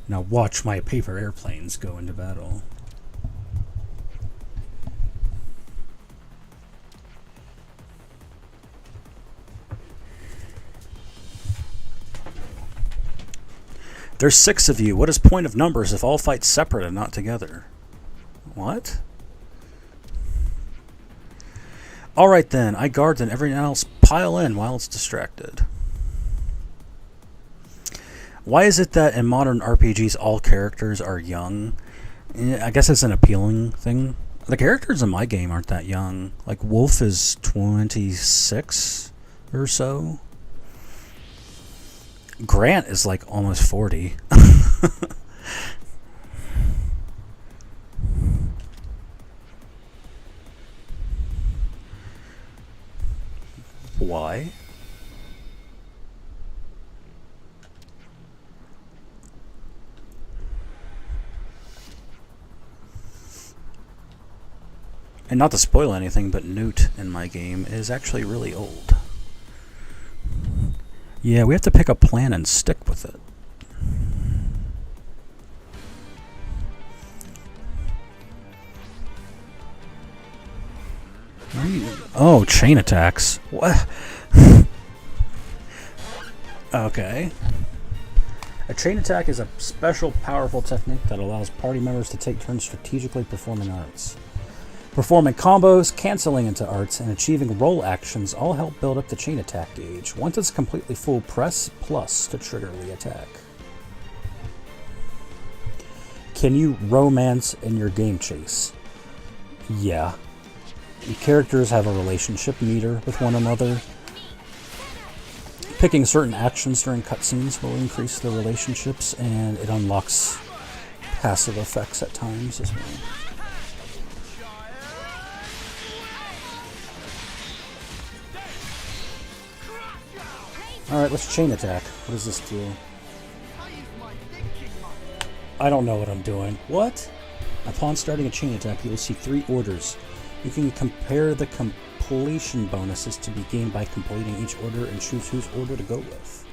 Now watch my paper airplanes go into battle. There's 6 of you. What is point of numbers if all fight separate and not together? What? Alright then, I guard and everyone else pile in while it's distracted. Why is it that in modern RPGs all characters are young? I guess it's an appealing thing. The characters in my game aren't that young. Like, Wolf is 26 or so. Grant is like almost 40. Why? And not to spoil anything, but Newt in my game is actually really old. Yeah, we have to pick a plan and stick with it. Oh, chain attacks. What? Okay. A chain attack is a special, powerful technique that allows party members to take turns strategically performing arts. Performing combos, canceling into arts, and achieving roll actions all help build up the chain attack gauge. Once it's completely full, press plus to trigger the attack. Can you romance in your game chase? Yeah. Your characters have a relationship meter with one another. Picking certain actions during cutscenes will increase the relationships, and it unlocks passive effects at times as well. Alright, let's chain attack. What does this do? I don't know what I'm doing. What? Upon starting a chain attack, you will see 3 orders. You can compare the completion bonuses to be gained by completing each order and choose whose order to go with.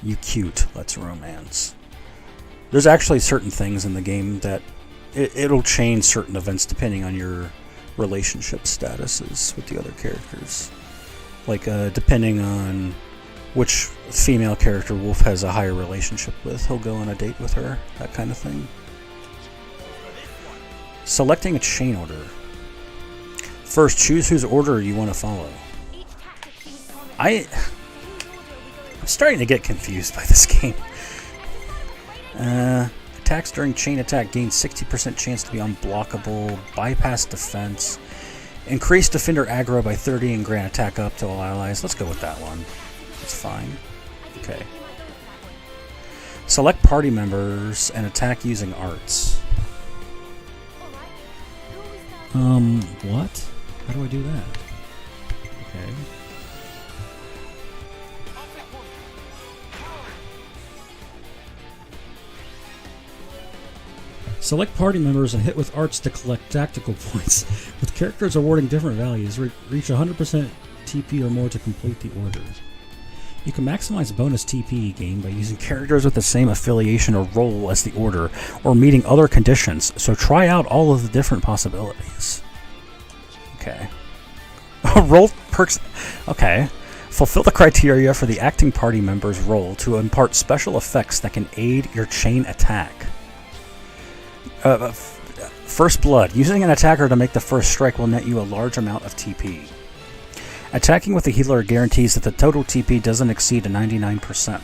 You cute. Let's romance. There's actually certain things in the game that it'll change certain events depending on your relationship statuses with the other characters. Like, depending on which female character Wolf has a higher relationship with, he'll go on a date with her, that kind of thing. Selecting a chain order. First, choose whose order you want to follow. I'm starting to get confused by this game. Attacks during chain attack gain 60% chance to be unblockable, bypass defense, increase defender aggro by 30 and grant attack up to all allies. Let's go with that one. That's fine. Okay. Select party members and attack using arts. What? How do I do that? Okay. Select party members and hit with arts to collect tactical points, with characters awarding different values. Reach 100% TP or more to complete the order. You can maximize bonus TP gain by using characters with the same affiliation or role as the order, or meeting other conditions, so try out all of the different possibilities. Okay. Role perks. Okay. Fulfill the criteria for the acting party member's role to impart special effects that can aid your chain attack. First Blood. Using an attacker to make the first strike will net you a large amount of TP. Attacking with a healer guarantees that the total TP doesn't exceed 99%.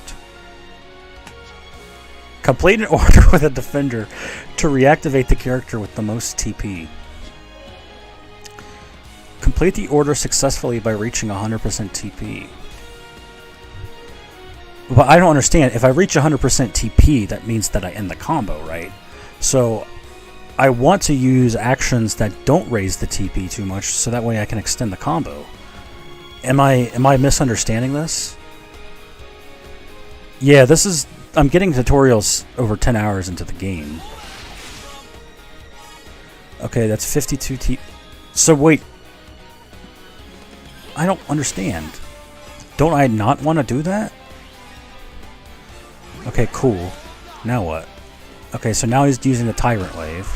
Complete an order with a defender to reactivate the character with the most TP. Complete the order successfully by reaching 100% TP. But I don't understand. If I reach 100% TP, that means that I end the combo, right? So I want to use actions that don't raise the TP too much, so that way I can extend the combo. Am I misunderstanding this? Yeah, this is... I'm getting tutorials over 10 hours into the game. Okay, that's 52 TP. So wait. I don't understand. Don't I not want to do that? Okay, cool. Now what? Okay, so now he's using the Tyrant Wave.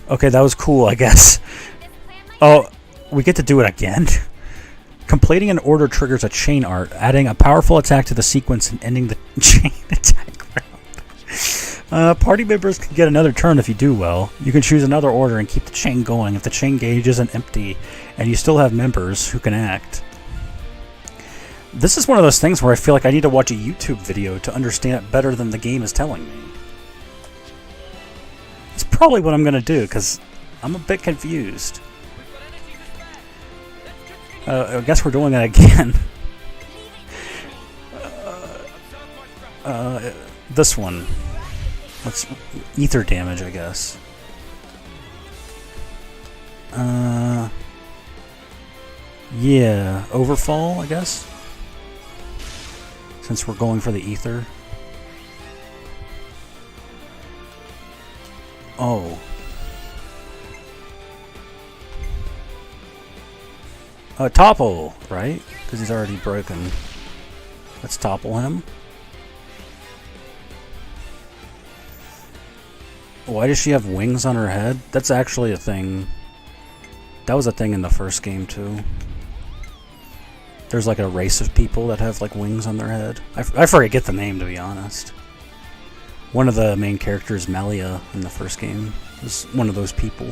Okay, that was cool, I guess. Oh, we get to do it again? Completing an order triggers a chain art, adding a powerful attack to the sequence and ending the chain attack round. Party members can get another turn if you do well. You can choose another order and keep the chain going if the chain gauge isn't empty, and you still have members who can act. This is one of those things where I feel like I need to watch a YouTube video to understand it better than the game is telling me. It's probably what I'm going to do, because I'm a bit confused. I guess we're doing it again. This one. What's ether damage, I guess. Yeah, overfall, I guess. Since we're going for the ether. Oh. Topple, right? Because he's already broken. Let's topple him. Why does she have wings on her head? That's actually a thing. That was a thing in the first game, too. There's like a race of people that have like wings on their head. I forget the name, to be honest. One of the main characters, Malia, in the first game, was one of those people.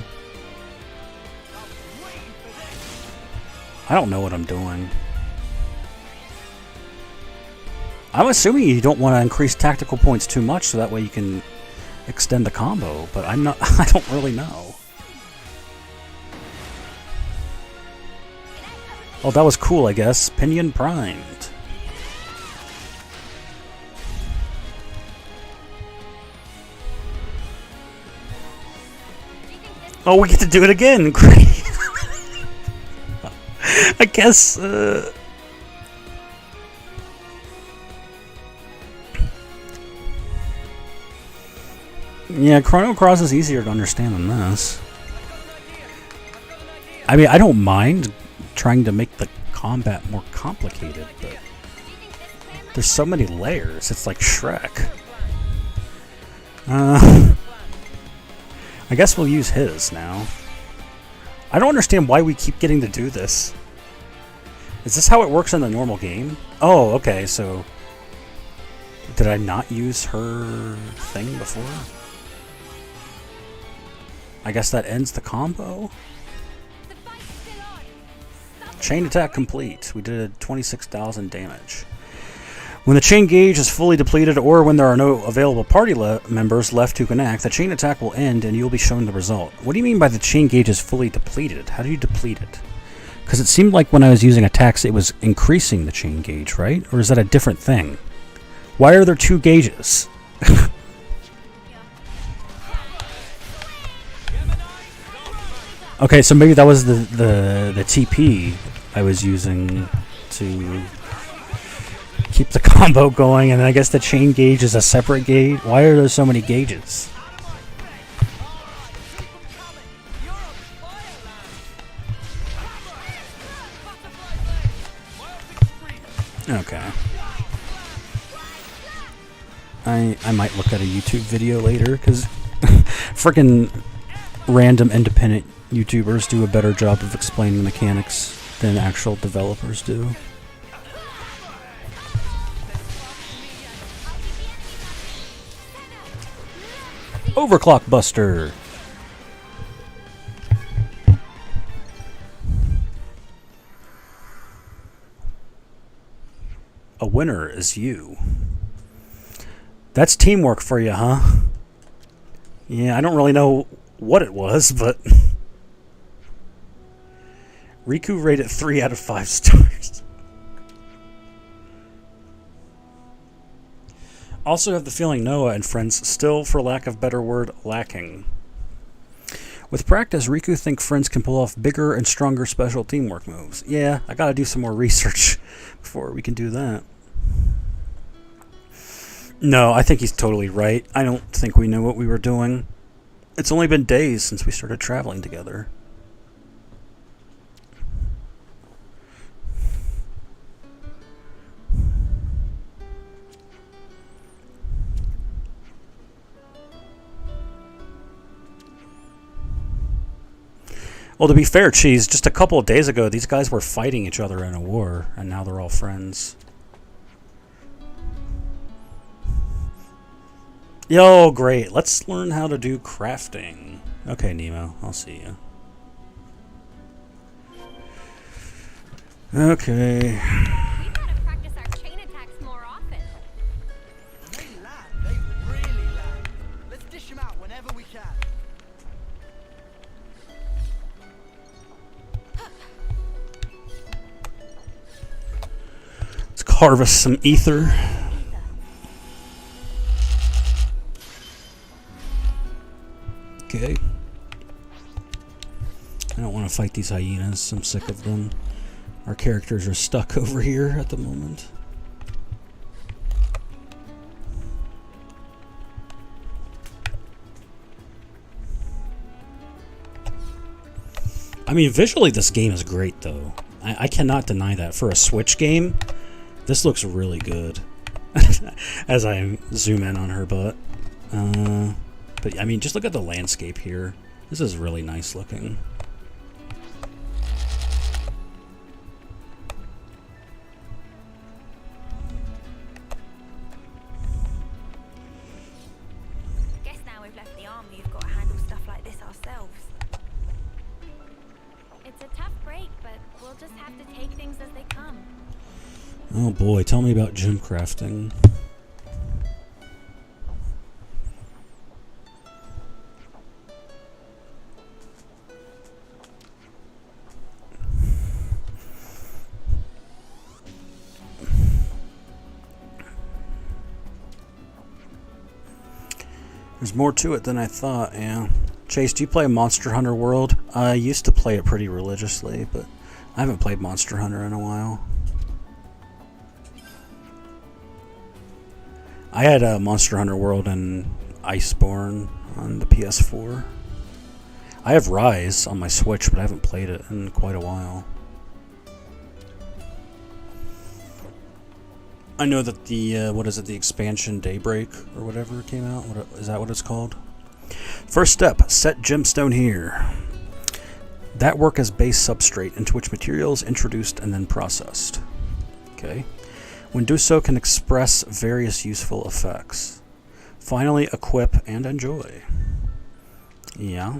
I don't know what I'm doing. I'm assuming you don't want to increase tactical points too much, so that way you can extend the combo, but I'm not. I don't really know. Oh, that was cool, I guess. Pinion primed. Oh, we get to do it again. Great. I guess. Yeah, Chrono Cross is easier to understand than this. I mean, I don't mind trying to make the combat more complicated, but there's so many layers. It's like Shrek. I guess we'll use his now. I don't understand why we keep getting to do this. Is this how it works in the normal game? Oh, okay, so... Did I not use her thing before? I guess that ends the combo? Chain attack complete. We did 26,000 damage. When the chain gauge is fully depleted or when there are no available party members left who can act, the chain attack will end and you'll be shown the result. What do you mean by the chain gauge is fully depleted? How do you deplete it? Because it seemed like when I was using attacks it was increasing the chain gauge, right? Or is that a different thing? Why are there two gauges? Okay, so maybe that was the TP I was using to keep the combo going, and I guess the chain gauge is a separate gauge. Why are there so many gauges? Okay. I might look at a YouTube video later, because freaking random independent YouTubers do a better job of explaining the mechanics than actual developers do. Overclock Buster! A winner is you. That's teamwork for you, huh? Yeah, I don't really know what it was, but... Riku rated 3 out of 5 stars. Also have the feeling Noah and friends still, for lack of better word, lacking. With practice, Riku think friends can pull off bigger and stronger special teamwork moves. Yeah, I gotta do some more research before we can do that. No, I think he's totally right. I don't think we knew what we were doing. It's only been days since we started traveling together. Well, to be fair, Cheese, just a couple of days ago, these guys were fighting each other in a war, and now they're all friends. Yo, great. Let's learn how to do crafting. Okay, Nemo, I'll see you. Okay. We gotta practice our chain attacks more often. They land. They really land. Let's dish them out whenever we can. Let's harvest some ether. Okay. I don't want to fight these hyenas. I'm sick of them. Our characters are stuck over here at the moment. I mean, visually this game is great, though. I cannot deny that. For a Switch game, this looks really good. As I zoom in on her butt. But, I mean, just look at the landscape here. This is really nice looking. Guess now we've left the army, we've got to handle stuff like this ourselves. It's a tough break, but we'll just have to take things as they come. Oh boy, tell me about gem crafting. There's more to it than I thought, yeah. Chase, do you play Monster Hunter World? I used to play it pretty religiously, but I haven't played Monster Hunter in a while. I had Monster Hunter World and Iceborne on the PS4. I have Rise on my Switch, but I haven't played it in quite a while. I know that the, what is it, the expansion Daybreak or whatever came out. Is that what it's called? First step, set gemstone here. That work as base substrate into which material is introduced and then processed. Okay. When do so can express various useful effects. Finally, equip and enjoy. Yeah.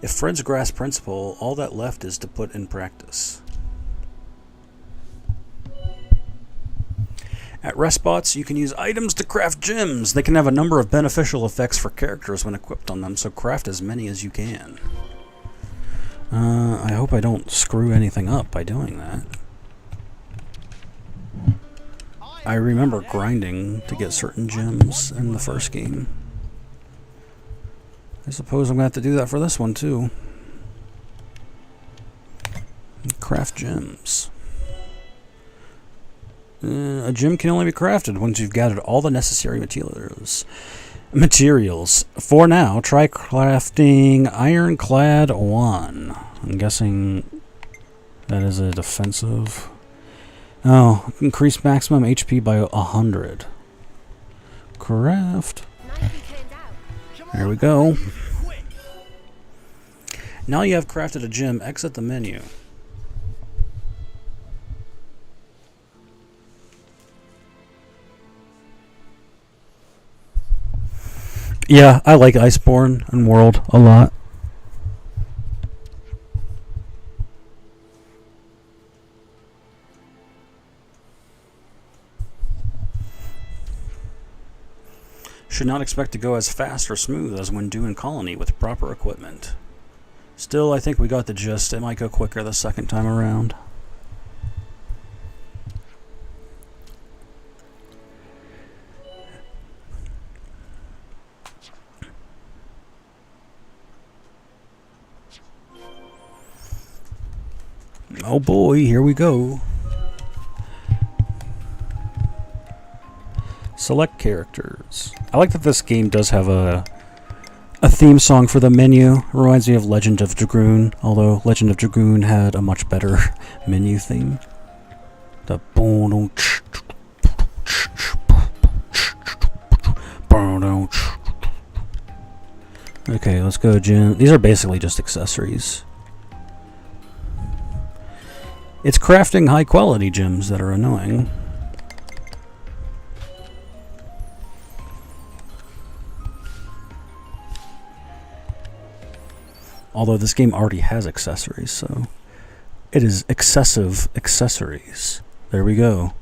If friends grasp principle, all that left is to put in practice. At rest spots, you can use items to craft gems. They can have a number of beneficial effects for characters when equipped on them, so craft as many as you can. I hope I don't screw anything up by doing that. I remember grinding to get certain gems in the first game. I suppose I'm going to have to do that for this one, too. Craft gems. A gem can only be crafted once you've gathered all the necessary materials. For now, try crafting Ironclad 1. I'm guessing that is a defensive. Oh, increase maximum HP by 100. Craft. There we go. Now you have crafted a gem, exit the menu. Yeah, I like Iceborne and World a lot. Should not expect to go as fast or smooth as when doing Colony with proper equipment. Still, I think we got the gist. It might go quicker the second time around. Oh boy, here we go. Select characters. I like that this game does have a theme song for the menu. Reminds me of Legend of Dragoon, although Legend of Dragoon had a much better menu theme. The okay, let's go, Jim. These are basically just accessories. It's crafting high quality gems that are annoying. Although this game already has accessories, so it is excessive accessories. There we go.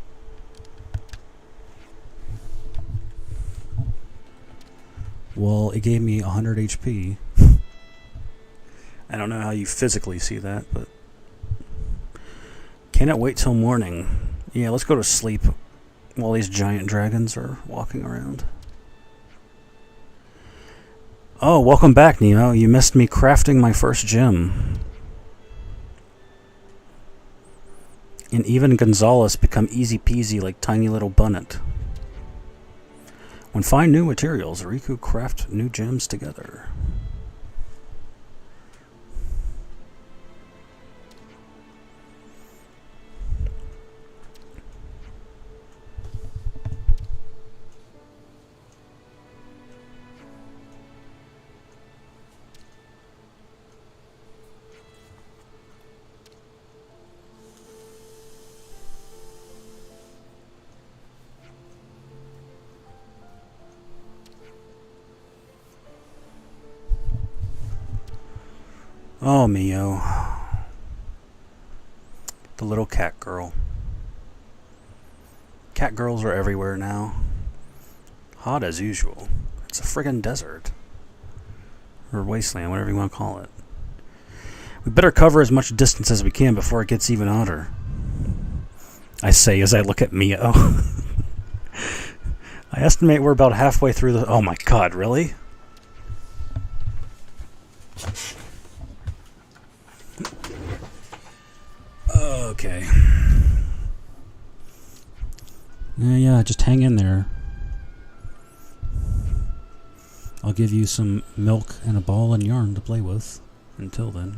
Well, it gave me 100 HP. I don't know how you physically see that, but cannot wait till morning. Yeah, let's go to sleep while these giant dragons are walking around. Oh, welcome back, Nemo. You missed me crafting my first gem. And even Gonzalez become easy peasy like tiny little bunnet. When find new materials, Riku craft new gems together. Oh, Mio. The little cat girl. Cat girls are everywhere now. Hot as usual. It's a friggin' desert. Or wasteland, whatever you want to call it. We better cover as much distance as we can before it gets even hotter. I say as I look at Mio. I estimate we're about halfway through the... Oh my god, really? Okay. Yeah, just hang in there. I'll give you some milk and a ball and yarn to play with. Until then.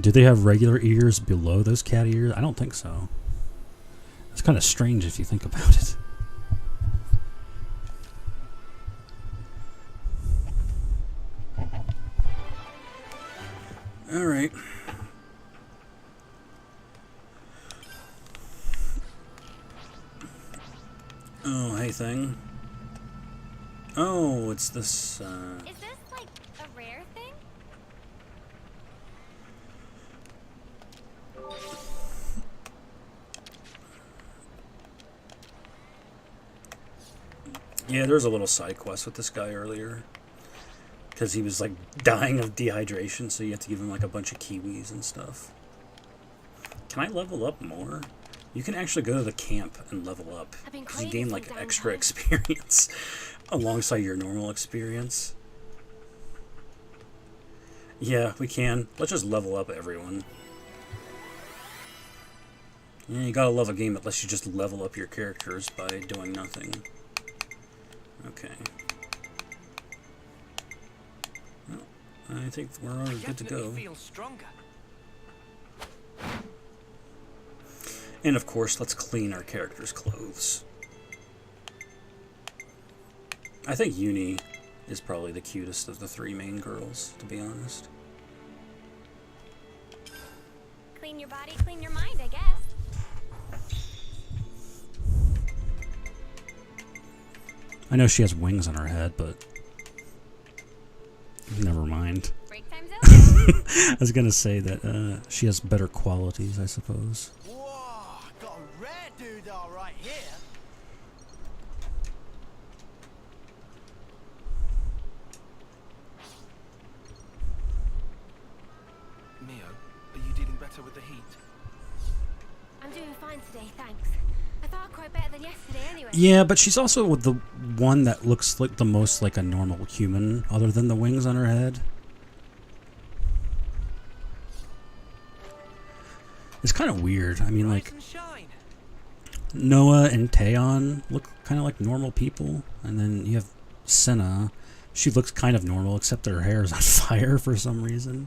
Do they have regular ears below those cat ears? I don't think so. It's kind of strange if you think about it. Alright. Oh, hey thing. Oh, it's this, Is this like a rare thing? Yeah, there's a little side quest with this guy earlier. Because he was, like, dying of dehydration, so you have to give him, like, a bunch of kiwis and stuff. Can I level up more? You can actually go to the camp and level up. Because you gain, like, extra experience alongside your normal experience. Yeah, we can. Let's just level up everyone. Yeah, you gotta love a game that lets you just level up your characters by doing nothing. Okay. Well, I think we're all good to go. Feel stronger. And of course, let's clean our characters' clothes. I think Uni is probably the cutest of the three main girls, to be honest. Clean your body, clean your mind, I guess. I know she has wings on her head, but never mind. Break time's over. I was gonna say that she has better qualities, I suppose. Whoa, got a rare doodah right here. Mio, are you dealing better with the heat? I'm doing fine today, thanks. I thought quite better than yesterday anyway. Yeah, but she's also the one that looks like the most like a normal human, other than the wings on her head. It's kind of weird. I mean, like, Noah and Taeon look kind of like normal people, and then you have Senna. She looks kind of normal, except her hair is on fire for some reason.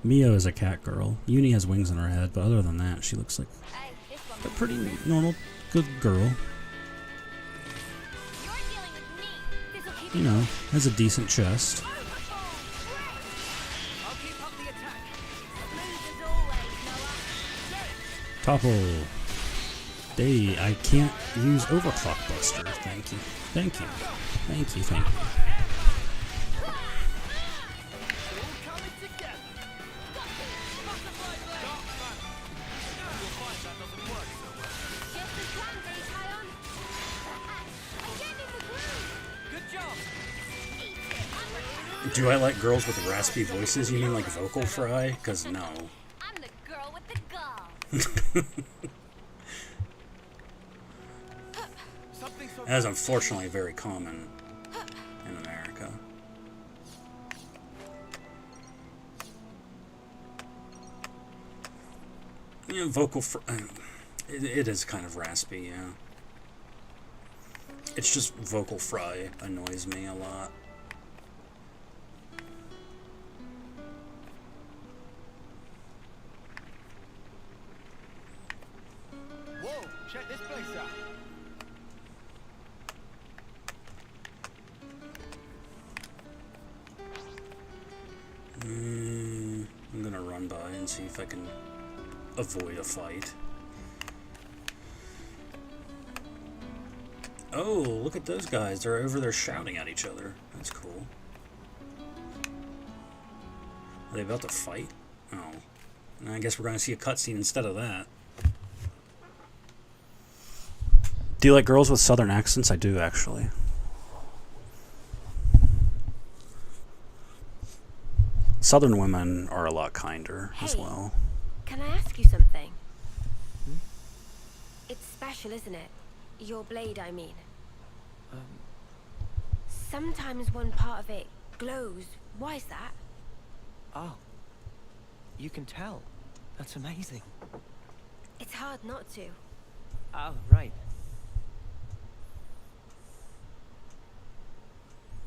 Mio is a cat girl. Uni has wings on her head, but other than that, she looks like Hey, this one. a pretty normal, good girl. You're dealing with me. This'll keep You know, has a decent chest. I'll keep up the attack. smooth as always, Noah. Topple. Hey, I can't use Overclock Buster. Thank you. Thank you. Thank you, thank you. Do I like girls with raspy voices? You mean like vocal fry? Because no. I'm the girl with the gall. That is unfortunately very common in America. Yeah, vocal it is kind of raspy, yeah. It's just vocal fry annoys me a lot. Whoa, check this place out. I'm gonna run by and see if I can avoid a fight. Oh, look at those guys. They're over there shouting at each other. That's cool. Are they about to fight? Oh. I guess we're going to see a cutscene instead of that. Do you like girls with southern accents? I do, actually. Southern women are a lot kinder as well. Can I ask you something? It's special, isn't it? Your blade, I mean. Sometimes one part of it glows. Why is that? Oh. You can tell. That's amazing. It's hard not to. Oh, right.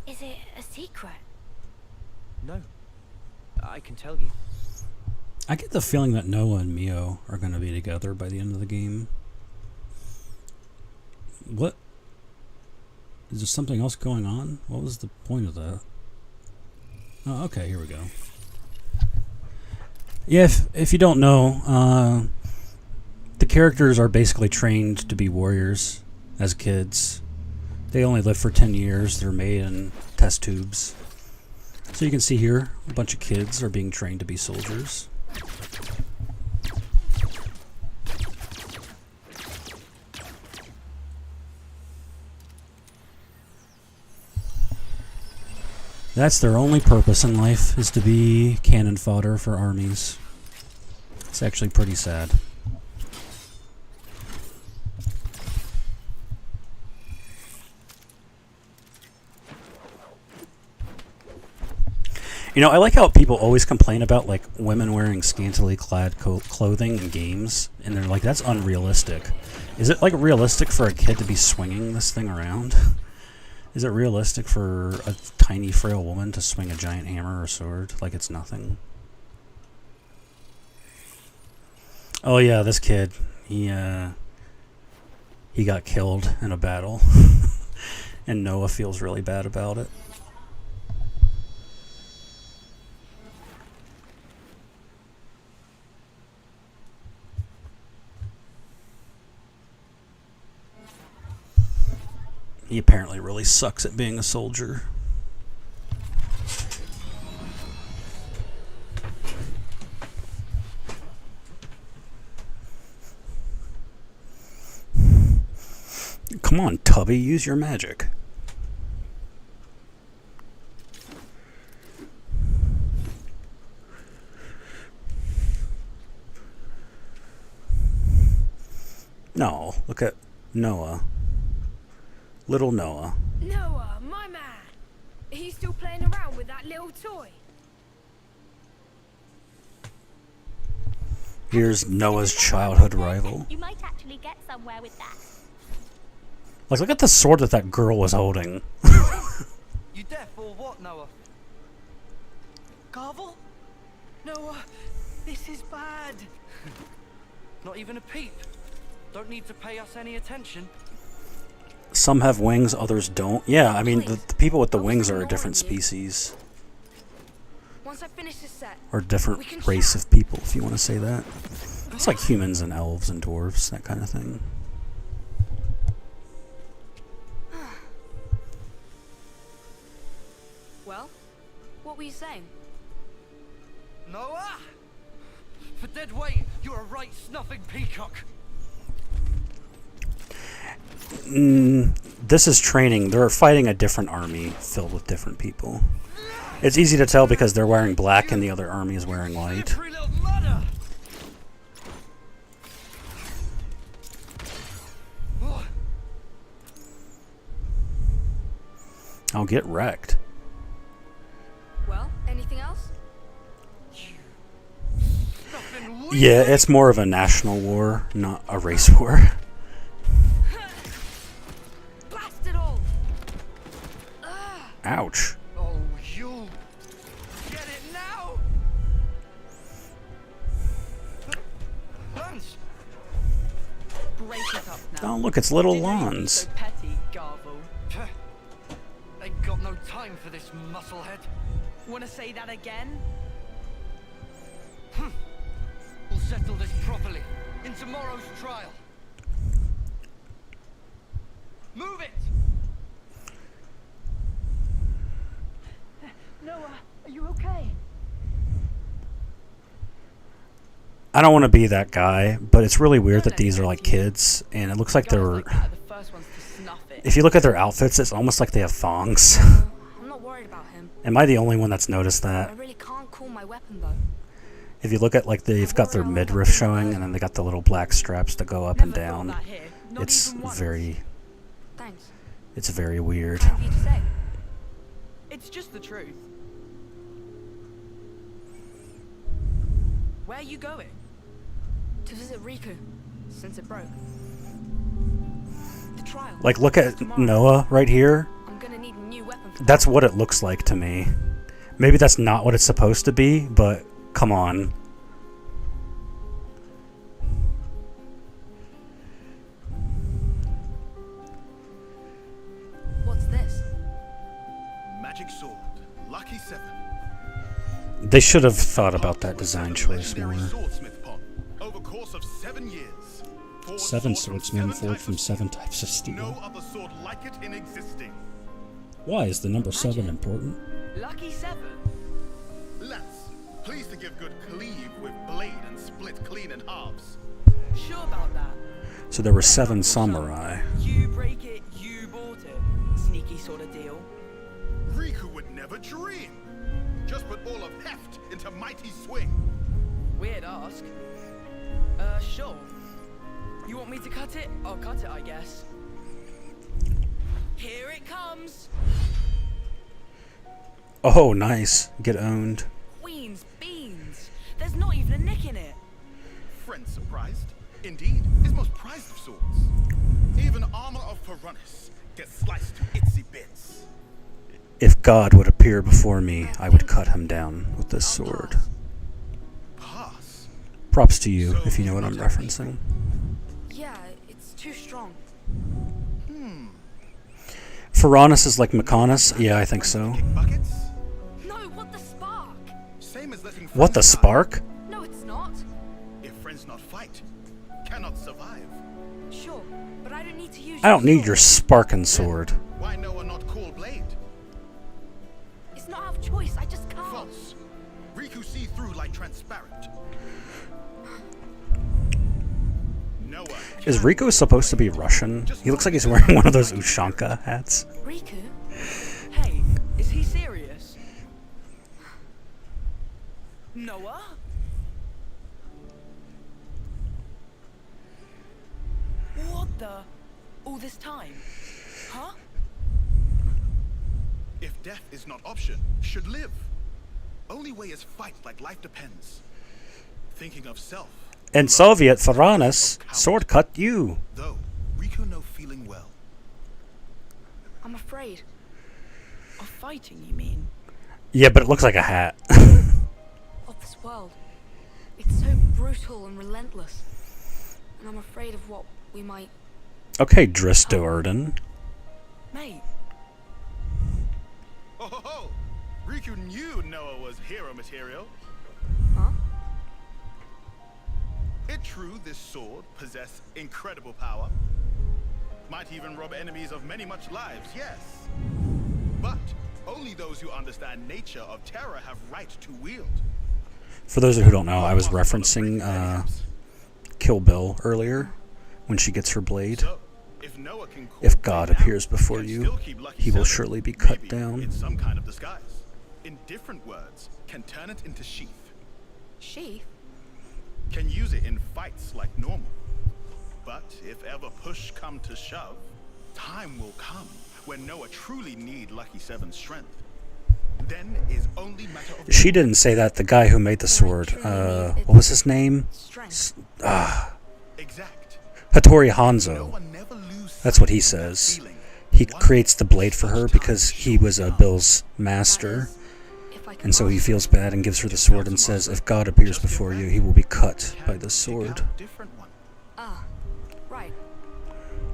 Is it a secret? No. I can tell you. I get the feeling that Noah and Mio are going to be together by the end of the game. What? Is there something else going on? What was the point of that? Oh, okay, here we go. Yeah, if you don't know, the characters are basically trained to be warriors as kids. They only live for 10 years. They're made in test tubes. So you can see here, a bunch of kids are being trained to be soldiers. That's their only purpose in life, is to be cannon fodder for armies. It's actually pretty sad. You know, I like how people always complain about, like, women wearing scantily clad clothing in games, and they're like, that's unrealistic. Is it, like, realistic for a kid to be swinging this thing around? Is it realistic for a tiny, frail woman to swing a giant hammer or sword like it's nothing? Oh yeah, this kid, he got killed in a battle, and Noah feels really bad about it. He apparently really sucks at being a soldier. Come on, Tubby, use your magic. No, look at Noah. Little Noah. Noah, my man. Are you still playing around with that little toy? Here's Noah's childhood rival. You might actually get somewhere with that. Like, look at the sword that girl was holding. You deaf or what, Noah? Garvel? Noah, this is bad. Not even a peep. Don't need to pay us any attention. Some have wings, others don't. Yeah, I mean, the people with the wings are a different species. Once I finish this set, Or different race of people, if you want to say that. It's like humans and elves and dwarves, that kind of thing. well, what were you saying? Noah! For dead weight, you're a right snuffing peacock. This is training. They're fighting a different army filled with different people. It's easy to tell because they're wearing black and the other army is wearing white. Slippery little mudder. I'll get wrecked. Well, anything else? Nothing Yeah, it's more of a national war, not a race war. Blast it all! Ouch. Oh, you get it now? Lance, Break it up now. Oh, look, it's little Didn't need to be lawns. so petty, Garble. ain't got no time for this musclehead. Wanna say that again? We'll settle this properly in tomorrow's trial. Move it! Noah, are you okay? I don't want to be that guy, but it's really weird that these are like kids, and it looks like they're... The first ones to snuff it. If you look at their outfits, it's almost like they have thongs. I'm not worried about him. Am I the only one that's noticed I that? really can't call my weapon though. If you look at, like, they've got their midriff showing, and then they got the little black straps that go up and Never thought down. that here. Not It's even once. very... Thanks. It's very weird. Kind of you to say. It's just the truth. Where are you going? To visit Riku, since it broke. The trial. Like, look at Tomorrow. Noah right here. I'm gonna need a new weapon for That's what it looks like to me. Maybe that's not what it's supposed to be, but come on. What's this? Magic sword. Lucky 7. They should have thought about that design choice more. Legendary swordsmith pot. Over course of 7 years. Forged 7 sword swordsmen seven forged types from of 7 steel. types of steel. No other sword like it in existing. Why is the number 7 important? Lucky 7? Lance, pleased to give good cleave with blade and split clean in halves. Sure about that? So there were 7 samurai. You break it, you bought it. Sneaky sort of deal. Riku would never dream. Just put all of heft into mighty swing. Weird ask. Sure. You want me to cut it? I'll cut it, I guess. Here it comes. Oh, nice. Get owned. Queen's beans. There's not even a nick in it. Friend surprised? Indeed, his most prized of swords. Even armor of Piranus gets sliced to itsy bits. If God would appear before me, I would cut him down with this sword. Pass. Props to you, if you know what I'm referencing. Yeah, it's too strong. Piranus is like Mechonis? Yeah, I think so. Kick buckets? No, what the spark? Same as letting What, the friends die. spark? No, it's not. If friends not fight, cannot survive. Sure, but I don't need to use I don't need sword. your sparking sword. Why Noah not call blade? It's not out of choice, I just can't. False. Riku see through like transparent. Noah. Is Rico supposed to be Russian? He looks like he's wearing one of those Ushanka hats. Riku? Hey, is he serious? Noah? What the? All this time? Huh? If death is not option, should live. Only way is fight like life depends. Thinking of self. And Soviet Piranus, sword cut you. Though, Riku no feeling well. I'm afraid. Of fighting, you mean? Yeah, but it looks like a hat. Of this world. It's so brutal and relentless. And I'm afraid of what we might... Okay, Dristoorden. Mate, Ho ho ho! Riku knew Noah was hero material. Huh? It true this sword possess incredible power. Might even rob enemies of many much lives, yes. But only those who understand nature of terror have right to wield. For those who don't know, I was referencing Kill Bill earlier when she gets her blade. So, If Noah can If God appears before you, he will surely be cut maybe down. in some kind of disguise. In different words, can turn it into sheath. Sheath? Can use it in fights like normal. But if ever push come to shove, time will come when Noah truly need Lucky Seven's strength. Then is only matter of She didn't say that. The guy who made the sword, what was his name? Strength. exact. Hattori Hanzo. Noah never lose That's what he says. He creates the blade for her because he was Bill's master. If I can And so he ask feels bad and gives her the sword and says, if God appears before you, he will be cut by the sword. different one. Ah, right.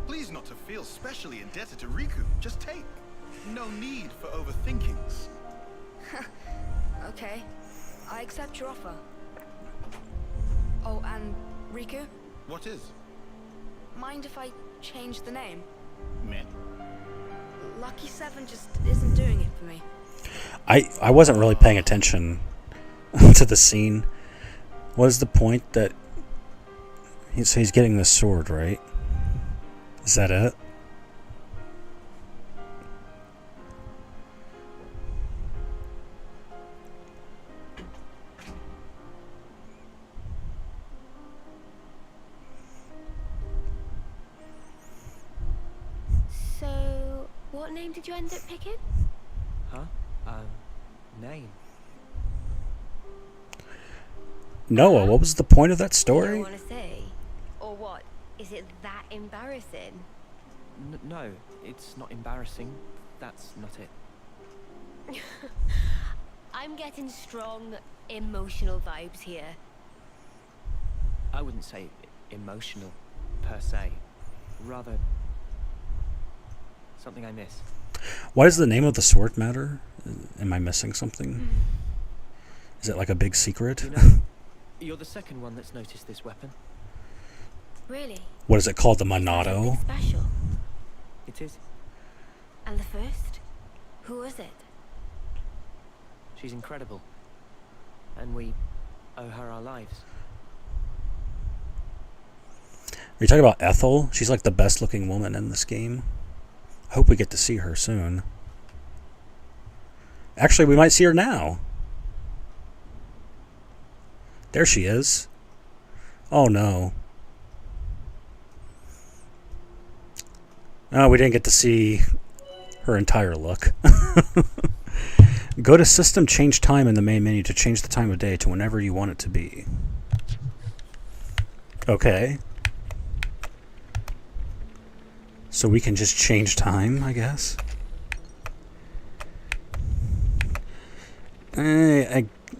Please not to feel specially indebted to Riku. Just take. No need for overthinkings. Okay. I accept your offer. Oh, and Riku, What is? mind if I change the name? Men. Lucky Seven just isn't doing it for me. I wasn't really paying attention to the scene. What is the point that he's getting the sword, right? Is that it? So, what name did you end up picking? Huh? Name? Noah, what was the point of that You don't story? want to say? Or what? Is it that embarrassing? No, it's not embarrassing. That's not it. I'm getting strong emotional vibes here. I wouldn't say emotional, per se. Rather, something I miss. Why does the name of the sword matter? Am I missing something? Is it like a big secret? You know, you're the second one that's noticed this weapon. Really? What is it called? The Something Monado? special. It is. And the first? Who was it? She's incredible. And we owe her our lives. Are you talking about Ethel? She's like the best looking woman in this game. I hope we get to see her soon. Actually, we might see her now. There she is. Oh no. Oh, we didn't get to see her entire look. Go to System Change Time in the main menu to change the time of day to whenever you want it to be. Okay. So we can just change time, I guess.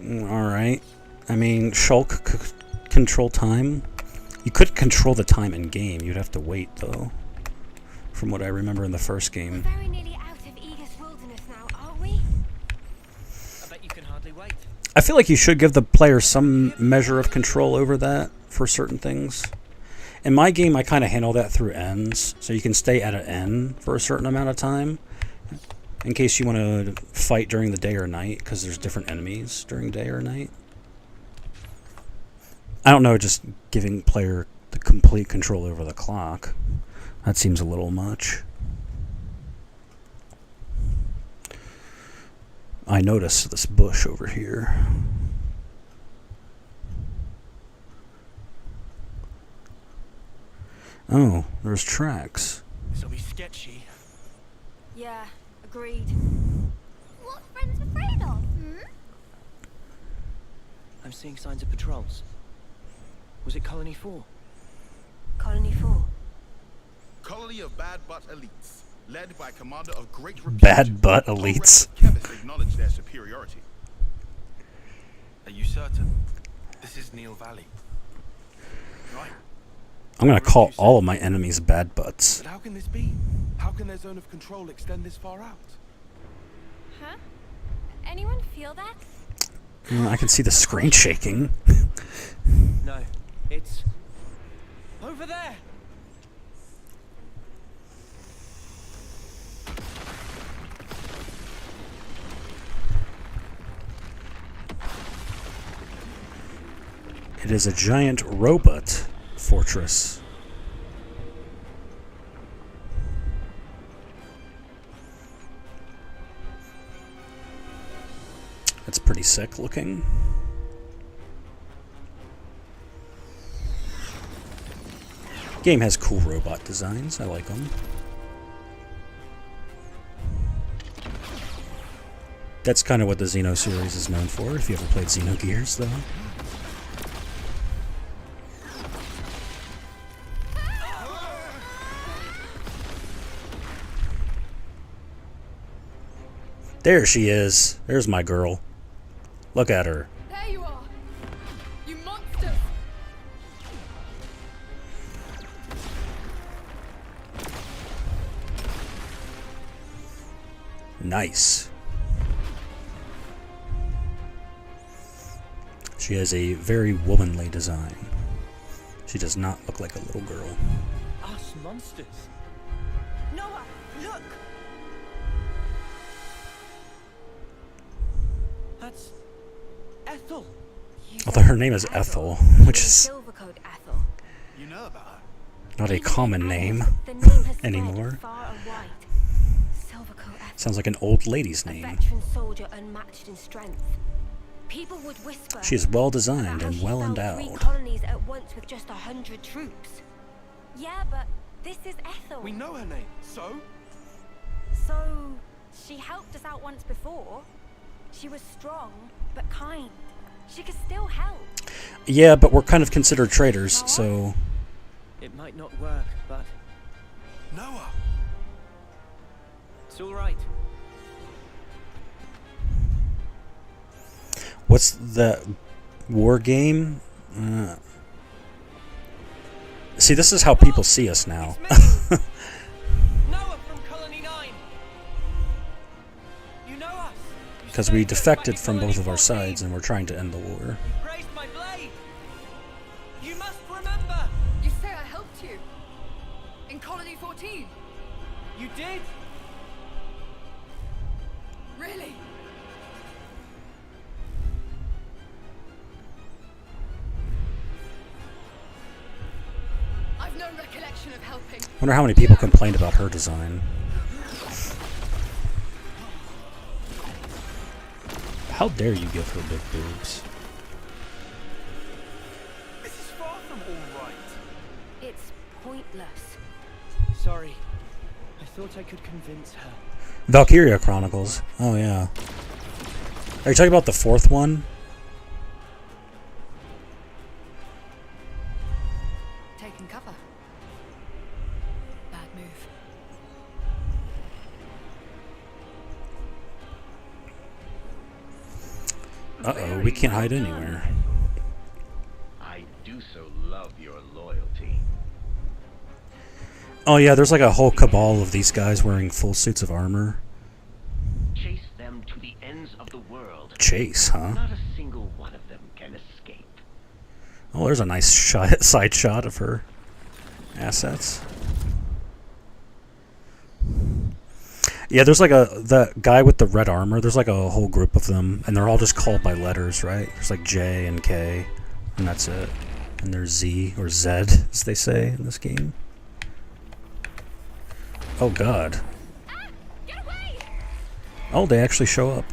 Alright. I mean, Shulk could control time. You could control the time in game. You'd have to wait, though. From what I remember in the first We're game. very nearly out of Aegis Wilderness now, aren't we? I bet you can hardly wait. I feel like you should give the player some measure of control over that for certain things. In my game, I kind of handle that through ends. So you can stay at an end for a certain amount of time. In case you want to fight during the day or night, because there's different enemies during day or night. I don't know, just giving player the complete control over the clock. That seems a little much. I noticed this bush over here. Oh, there's tracks. This'll be sketchy. Yeah, agreed. What friends afraid of? I'm seeing signs of patrols. Was it Colony 4? Colony 4. Colony of bad butt elites, led by commander of great repute. Bad butt elites. Chemists acknowledge their superiority. Are you certain? This is Neil Valley. Right. I'm gonna call all of my enemies bad butts. But how can this be? How can their zone of control extend this far out? Huh? Anyone feel that? I can see the screen shaking. No, it's over there. It is a giant robot fortress. It's pretty sick looking. Game has cool robot designs. I like them. That's kind of what the Xeno series is known for, if you ever played Xenogears, though. There she is. There's my girl. Look at her. There you are! You monsters! Nice. She has a very womanly design. She does not look like a little girl. Us monsters. Noah, look! That's Ethel. Although her name is Ethel, which is Silvercoat Ethel. You know about her? not a common name The name has spread anymore. far and wide. Silvercoat Ethel. Sounds like an old lady's A name. veteran soldier unmatched in strength. People would whisper. She is well about designed how and she well felled 3 endowed. colonies at once with just 100 troops. Yeah, but this is Ethel. We know her name, so? So, she helped us out once before. She was strong, but kind. She could still help. Yeah, but we're kind of considered traitors, so... It might not work, but Noah! it's all right. What's the war game? See, this is how people see us now. It's me! Noah from Colony 9. You know us. You Because we saved us defected back in from both of our Colony 14. sides and we're trying to end the war. You raised my blade. You must remember. You say I helped you? In Colony 14? You did. Really? I've no recollection of helping. Wonder how many people complained about her design. How dare you give her big boobs? This is far from all right. It's pointless. Sorry. I thought I could convince her. Valkyria Chronicles. Oh, yeah. Are you talking about the 4th one? Taking cover. Bad move. Uh-oh, we can't hide anywhere. I do so love your loyalty. Oh yeah, there's like a whole cabal of these guys wearing full suits of armor. Chase them to the ends of the world. Chase, huh? Not a single one of them can escape. Oh, there's a nice shot, side shot of her assets. Yeah, there's like the guy with the red armor, there's like a whole group of them, and they're all just called by letters, right? There's like J and K, and that's it. And there's Z, or Z, as they say in this game. Oh god. Get away! Oh, they actually show up.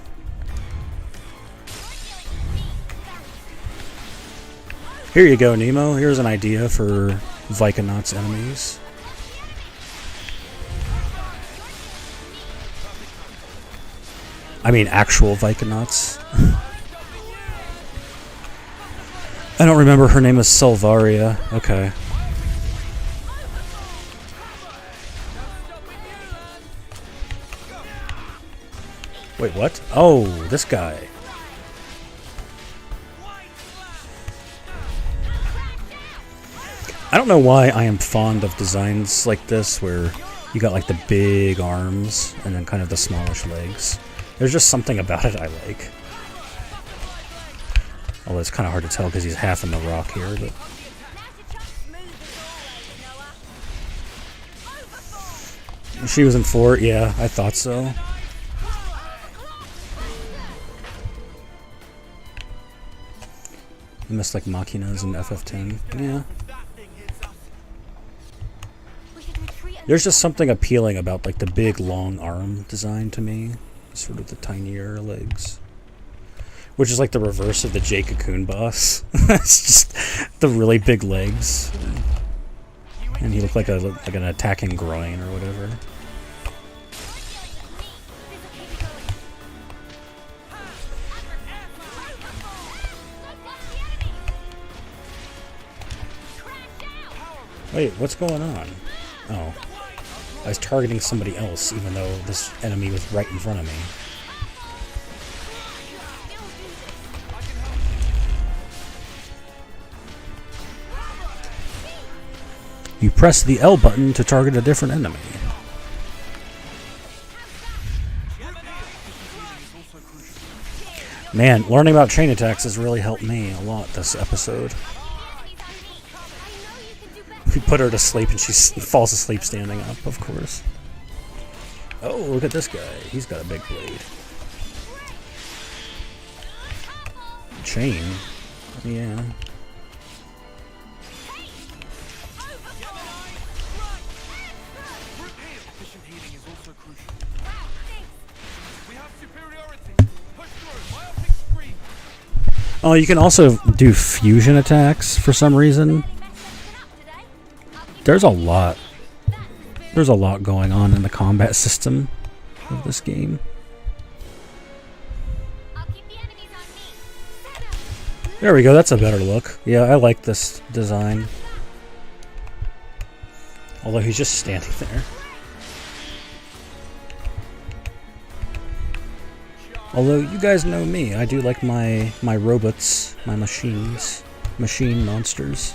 Here you go, Nemo. Here's an idea for Vicunauts enemies. I mean, actual Vicunauts. I don't remember. Her name is Selvaria. Okay. Wait, what? Oh, this guy. I don't know why I am fond of designs like this, where you got like the big arms and then kind of the smallish legs. There's just something about it I like. Although it's kind of hard to tell because he's half in the rock here, but... She was in 4? Yeah, I thought so. I missed like Machinas and FF10. Yeah. There's just something appealing about like the big long arm design to me. Sort of the tinier legs. Which is like the reverse of the Jay Cocoon boss. It's just the really big legs. And he looked like an attacking groin or whatever. Wait, what's going on? Oh. I was targeting somebody else, even though this enemy was right in front of me. You press the L button to target a different enemy. Man, learning about chain attacks has really helped me a lot this episode. We put her to sleep and she falls asleep standing up, of course. Oh, look at this guy. He's got a big blade. Chain? Yeah. Oh, you can also do fusion attacks for some reason. There's a lot going on in the combat system of this game. There we go, that's a better look. Yeah, I like this design. Although he's just standing there. Although you guys know me, I do like my robots, my machines, machine monsters.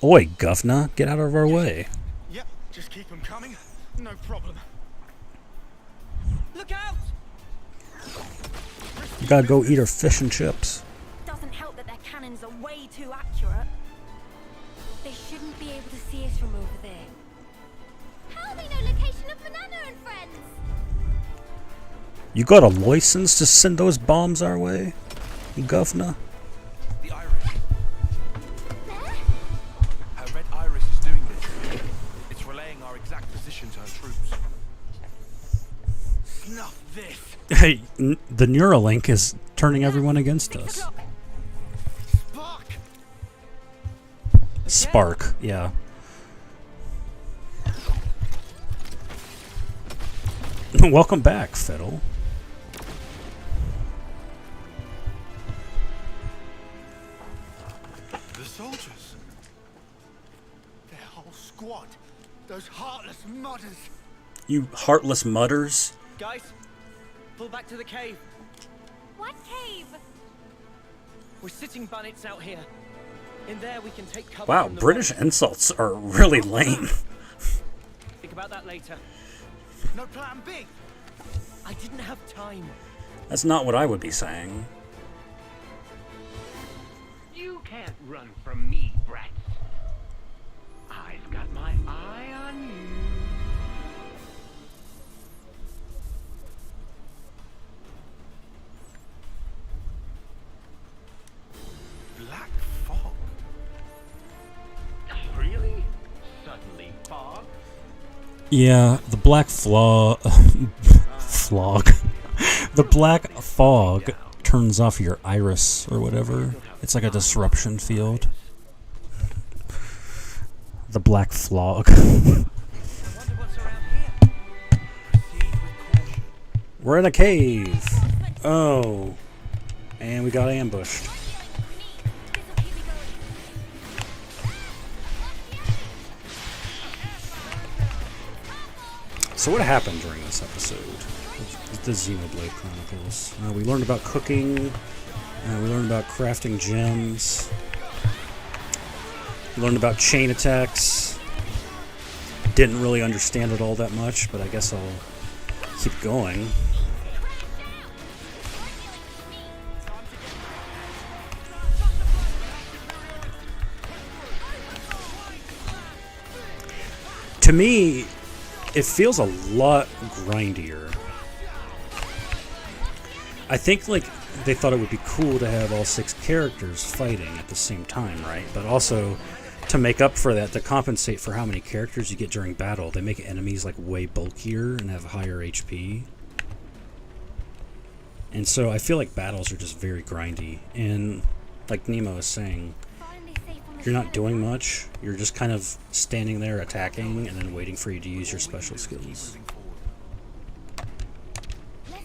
Oi, Governor, get out of our way. Yep, just keep them coming. No problem. Look out! You gotta go eat our fish and chips. Doesn't help that their cannons are way too accurate. They shouldn't be able to see us from over there. How do they know location of Banana and friends? You got a license to send those bombs our way, Governor? The iris. Her red iris is doing this. It's relaying our exact position to her troops. Snuff this. Hey, the Neuralink is turning everyone against us. Spark. Spark, yeah. Welcome back, Fiddle. The soldiers. Their whole squad. Those heartless mudders. You heartless mudders. Guys, pull back to the cave. What cave? We're sitting bandits out here. In there we can take cover Wow, from the British insults are really lame. Think about that later. No plan B. I didn't have time. That's not what I would be saying. You can't run from me, brats. I've got my eye on you. Black fog. Really? Suddenly fog? Yeah, the black flog. The black fog turns off your iris or whatever. It's like a disruption field. The black flog. We're in a cave. Oh. And we got ambushed. So what happened during this episode of the Xenoblade Chronicles? We learned about cooking. We learned about crafting gems. We learned about chain attacks. Didn't really understand it all that much, but I guess I'll keep going. To me, it feels a lot grindier. I think like they thought it would be cool to have all 6 characters fighting at the same time, right? But also to make up for that, to compensate for how many characters you get during battle, they make enemies like way bulkier and have higher HP. And so I feel like battles are just very grindy. And like Nemo was saying, you're not doing much. You're just kind of standing there attacking and then waiting for you to use your special skills.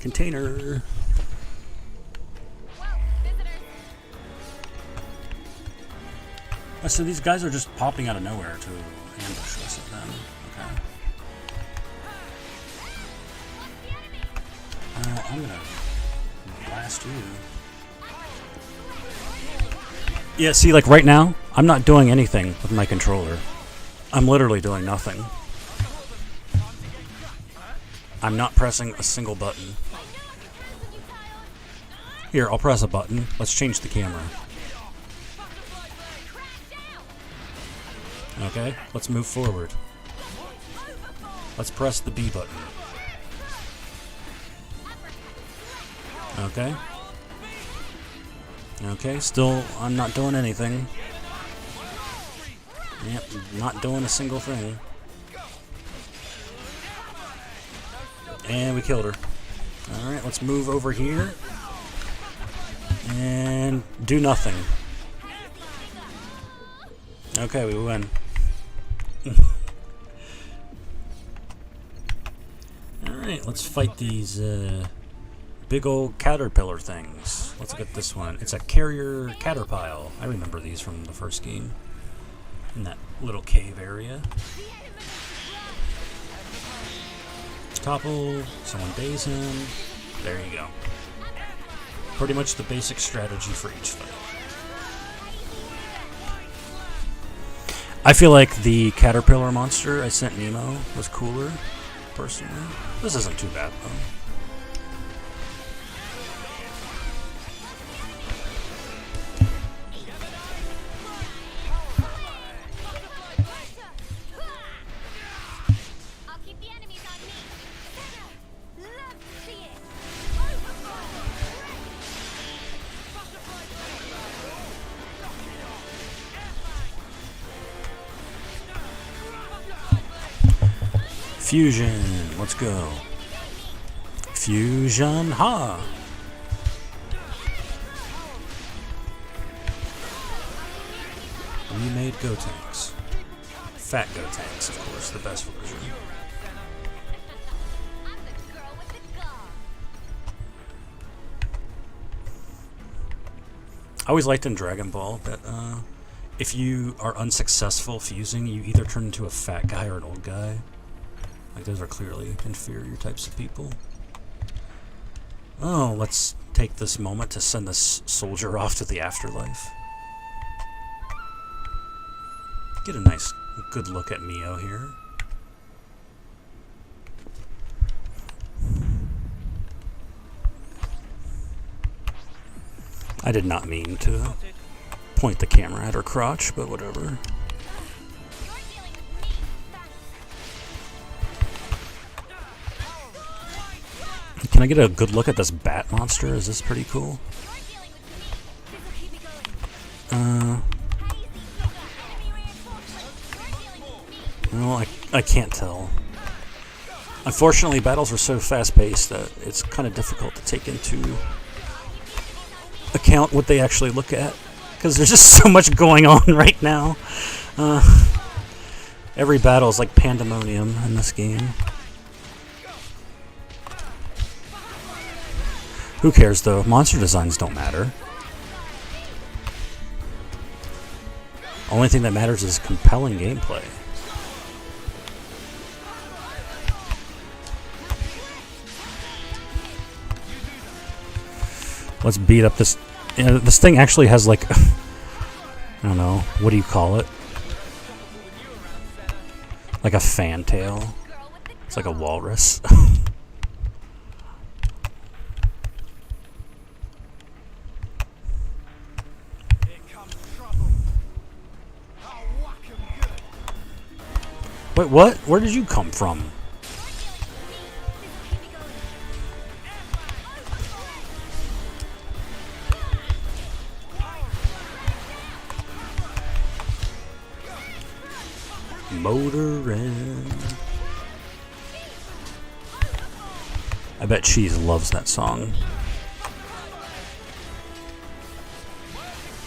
Container. So these guys are just popping out of nowhere to ambush us at them. Okay. I'm gonna blast you. Yeah, see, like right now, I'm not doing anything with my controller. I'm literally doing nothing. I'm not pressing a single button. Here, I'll press a button. Let's change the camera. Okay, let's move forward. Let's press the B button. Okay. Okay, still, I'm not doing anything. Yep, not doing a single thing. And we killed her. Alright, let's move over here. And do nothing. Okay, we win. Alright, let's fight these big old caterpillar things. Let's look at this one. It's a carrier caterpillar. I remember these from the first game. In that little cave area. Topple, someone daze him. There you go. Pretty much the basic strategy for each fight. I feel like the caterpillar monster I sent Nemo was cooler, personally. This isn't too bad, though. Fusion, let's go. Fusion, ha! Remade Gotenks. Fat Gotenks, of course, the best version. I always liked in Dragon Ball that if you are unsuccessful fusing, you either turn into a fat guy or an old guy. Like, those are clearly inferior types of people. Oh, let's take this moment to send this soldier off to the afterlife. Get a nice, good look at Mio here. I did not mean to point the camera at her crotch, but whatever. Can I get a good look at this bat monster? Is this pretty cool? Well, I can't tell. Unfortunately, battles are so fast-paced that it's kind of difficult to take into account what they actually look at, because there's just so much going on right now. Every battle is like pandemonium in this game. Who cares, though? Monster designs don't matter. Only thing that matters is compelling gameplay. Let's beat up this... this thing actually has, like... I don't know. What do you call it? Like a fantail. It's like a walrus. Wait, what? Where did you come from? motoring. I bet Cheese loves that song.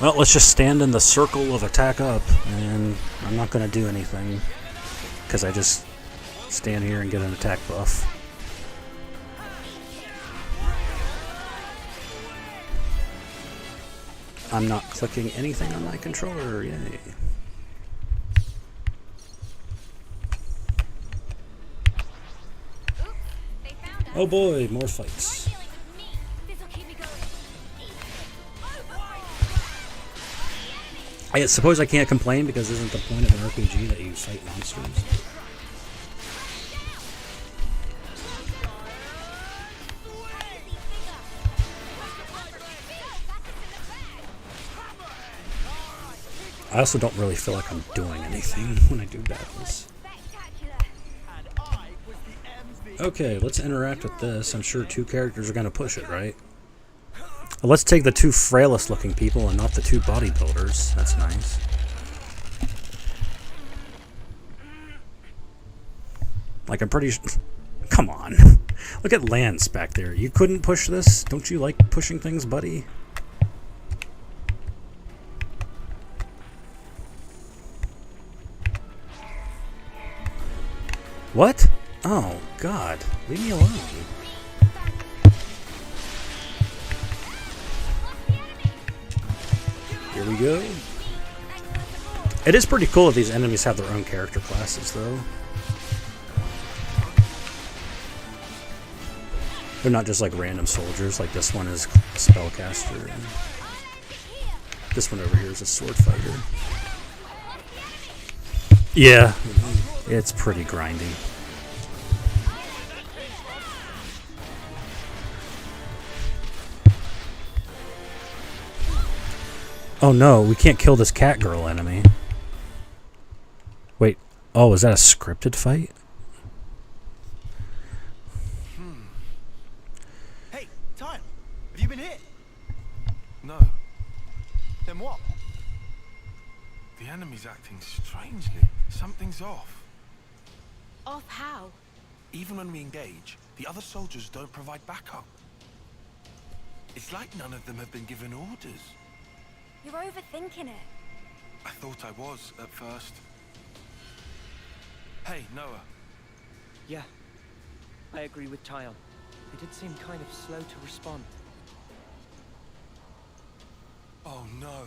Well, let's just stand in the circle of attack up, and I'm not going to do anything, because I just stand here and get an attack buff. I'm not clicking anything on my controller, yay. Oh boy, more fights. I suppose I can't complain because isn't the point of an RPG that you fight monsters? I also don't really feel like I'm doing anything when I do battles. Okay, let's interact with this. I'm sure two characters are going to push it, right? Well, let's take the two frailest looking people and not the two bodybuilders. That's nice. Like, I'm pretty come on. Look at Lance back there. You couldn't push this? Don't you like pushing things, buddy? What? Oh, God. Leave me alone. Here we go. It is pretty cool that these enemies have their own character classes, though. They're not just like random soldiers, like this one is a spellcaster. And this one over here is a sword fighter. Yeah, it's pretty grindy. Oh no, we can't kill this cat girl enemy. Wait, oh, is that a scripted fight? Hey, Tyler, have you been hit? No. Then what? The enemy's acting strangely. Something's off. Off how? Even when we engage, the other soldiers don't provide backup. It's like none of them have been given orders. You're overthinking it. I thought I was at first. Hey, Noah. Yeah, I agree with Tile. They did seem kind of slow to respond. Oh no.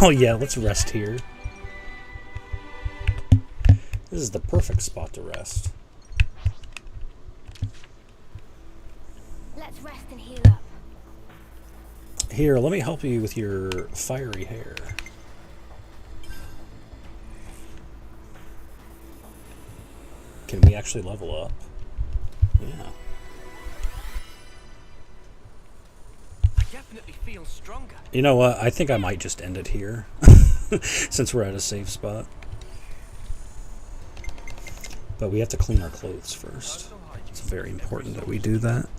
Oh yeah, let's rest here. This is the perfect spot to rest. Let's rest and heal up. Here, let me help you with your fiery hair. Can we actually level up? Yeah. I definitely feel stronger. You know what? I think I might just end it here. Since we're at a safe spot. But we have to clean our clothes first. It's very important that we do that.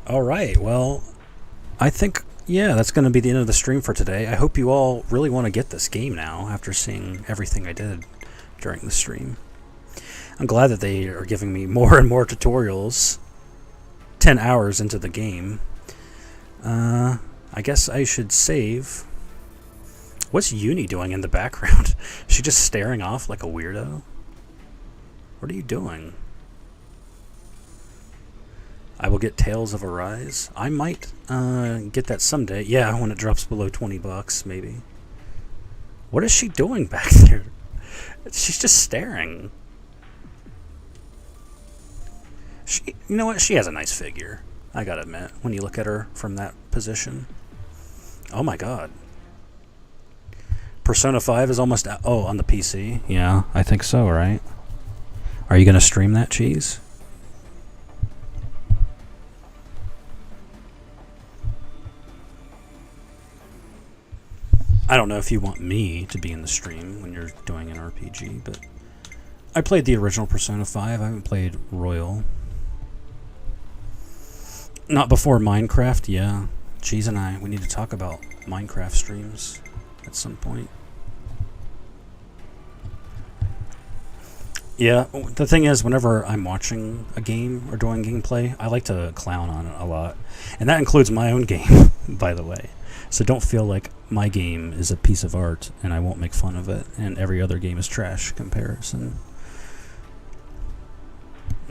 Alright, well, I think, yeah, that's going to be the end of the stream for today. I hope you all really want to get this game now after seeing everything I did during the stream. I'm glad that they are giving me more and more tutorials 10 hours into the game. I guess I should save. What's Uni doing in the background? Is she just staring off like a weirdo? What are you doing? I will get Tales of Arise. I might get that someday. Yeah, when it drops below 20 bucks, maybe. What is she doing back there? She's just staring. You know what? She has a nice figure. I gotta admit, when you look at her from that position. Oh my god. Persona 5 is almost out. Oh, on the PC? Yeah, I think so, right? Are you gonna stream that, Cheese? I don't know if you want me to be in the stream when you're doing an RPG, but I played the original Persona 5. I haven't played Royal. Not before Minecraft, yeah. Cheese and I, we need to talk about Minecraft streams at some point. Yeah, the thing is, whenever I'm watching a game or doing gameplay, I like to clown on it a lot. And that includes my own game, by the way. So don't feel like my game is a piece of art and I won't make fun of it, and every other game is trash comparison.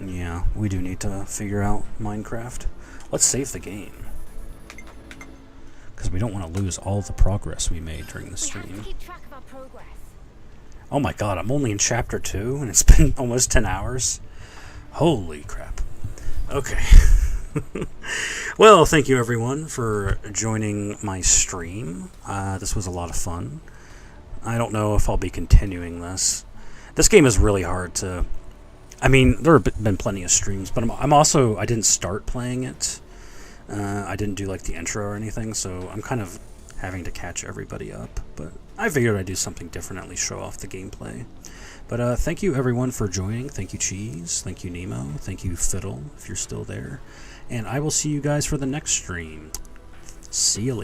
Yeah, we do need to figure out Minecraft. Let's save the game, because we don't want to lose all the progress we made during the stream. We have to keep track of our progress. Oh my god, I'm only in chapter 2 and it's been almost 10 hours. Holy crap. Okay. Well, thank you everyone for joining my stream. This was a lot of fun. I don't know if I'll be continuing this. This game is really hard to... I mean, there have been plenty of streams, but I didn't start playing it. I didn't do like the intro or anything, so I'm kind of having to catch everybody up. But I figured I'd do something different, at least show off the gameplay. But thank you everyone for joining. Thank you Cheese, thank you Nemo, thank you Fiddle if you're still there. And I will see you guys for the next stream. See you later.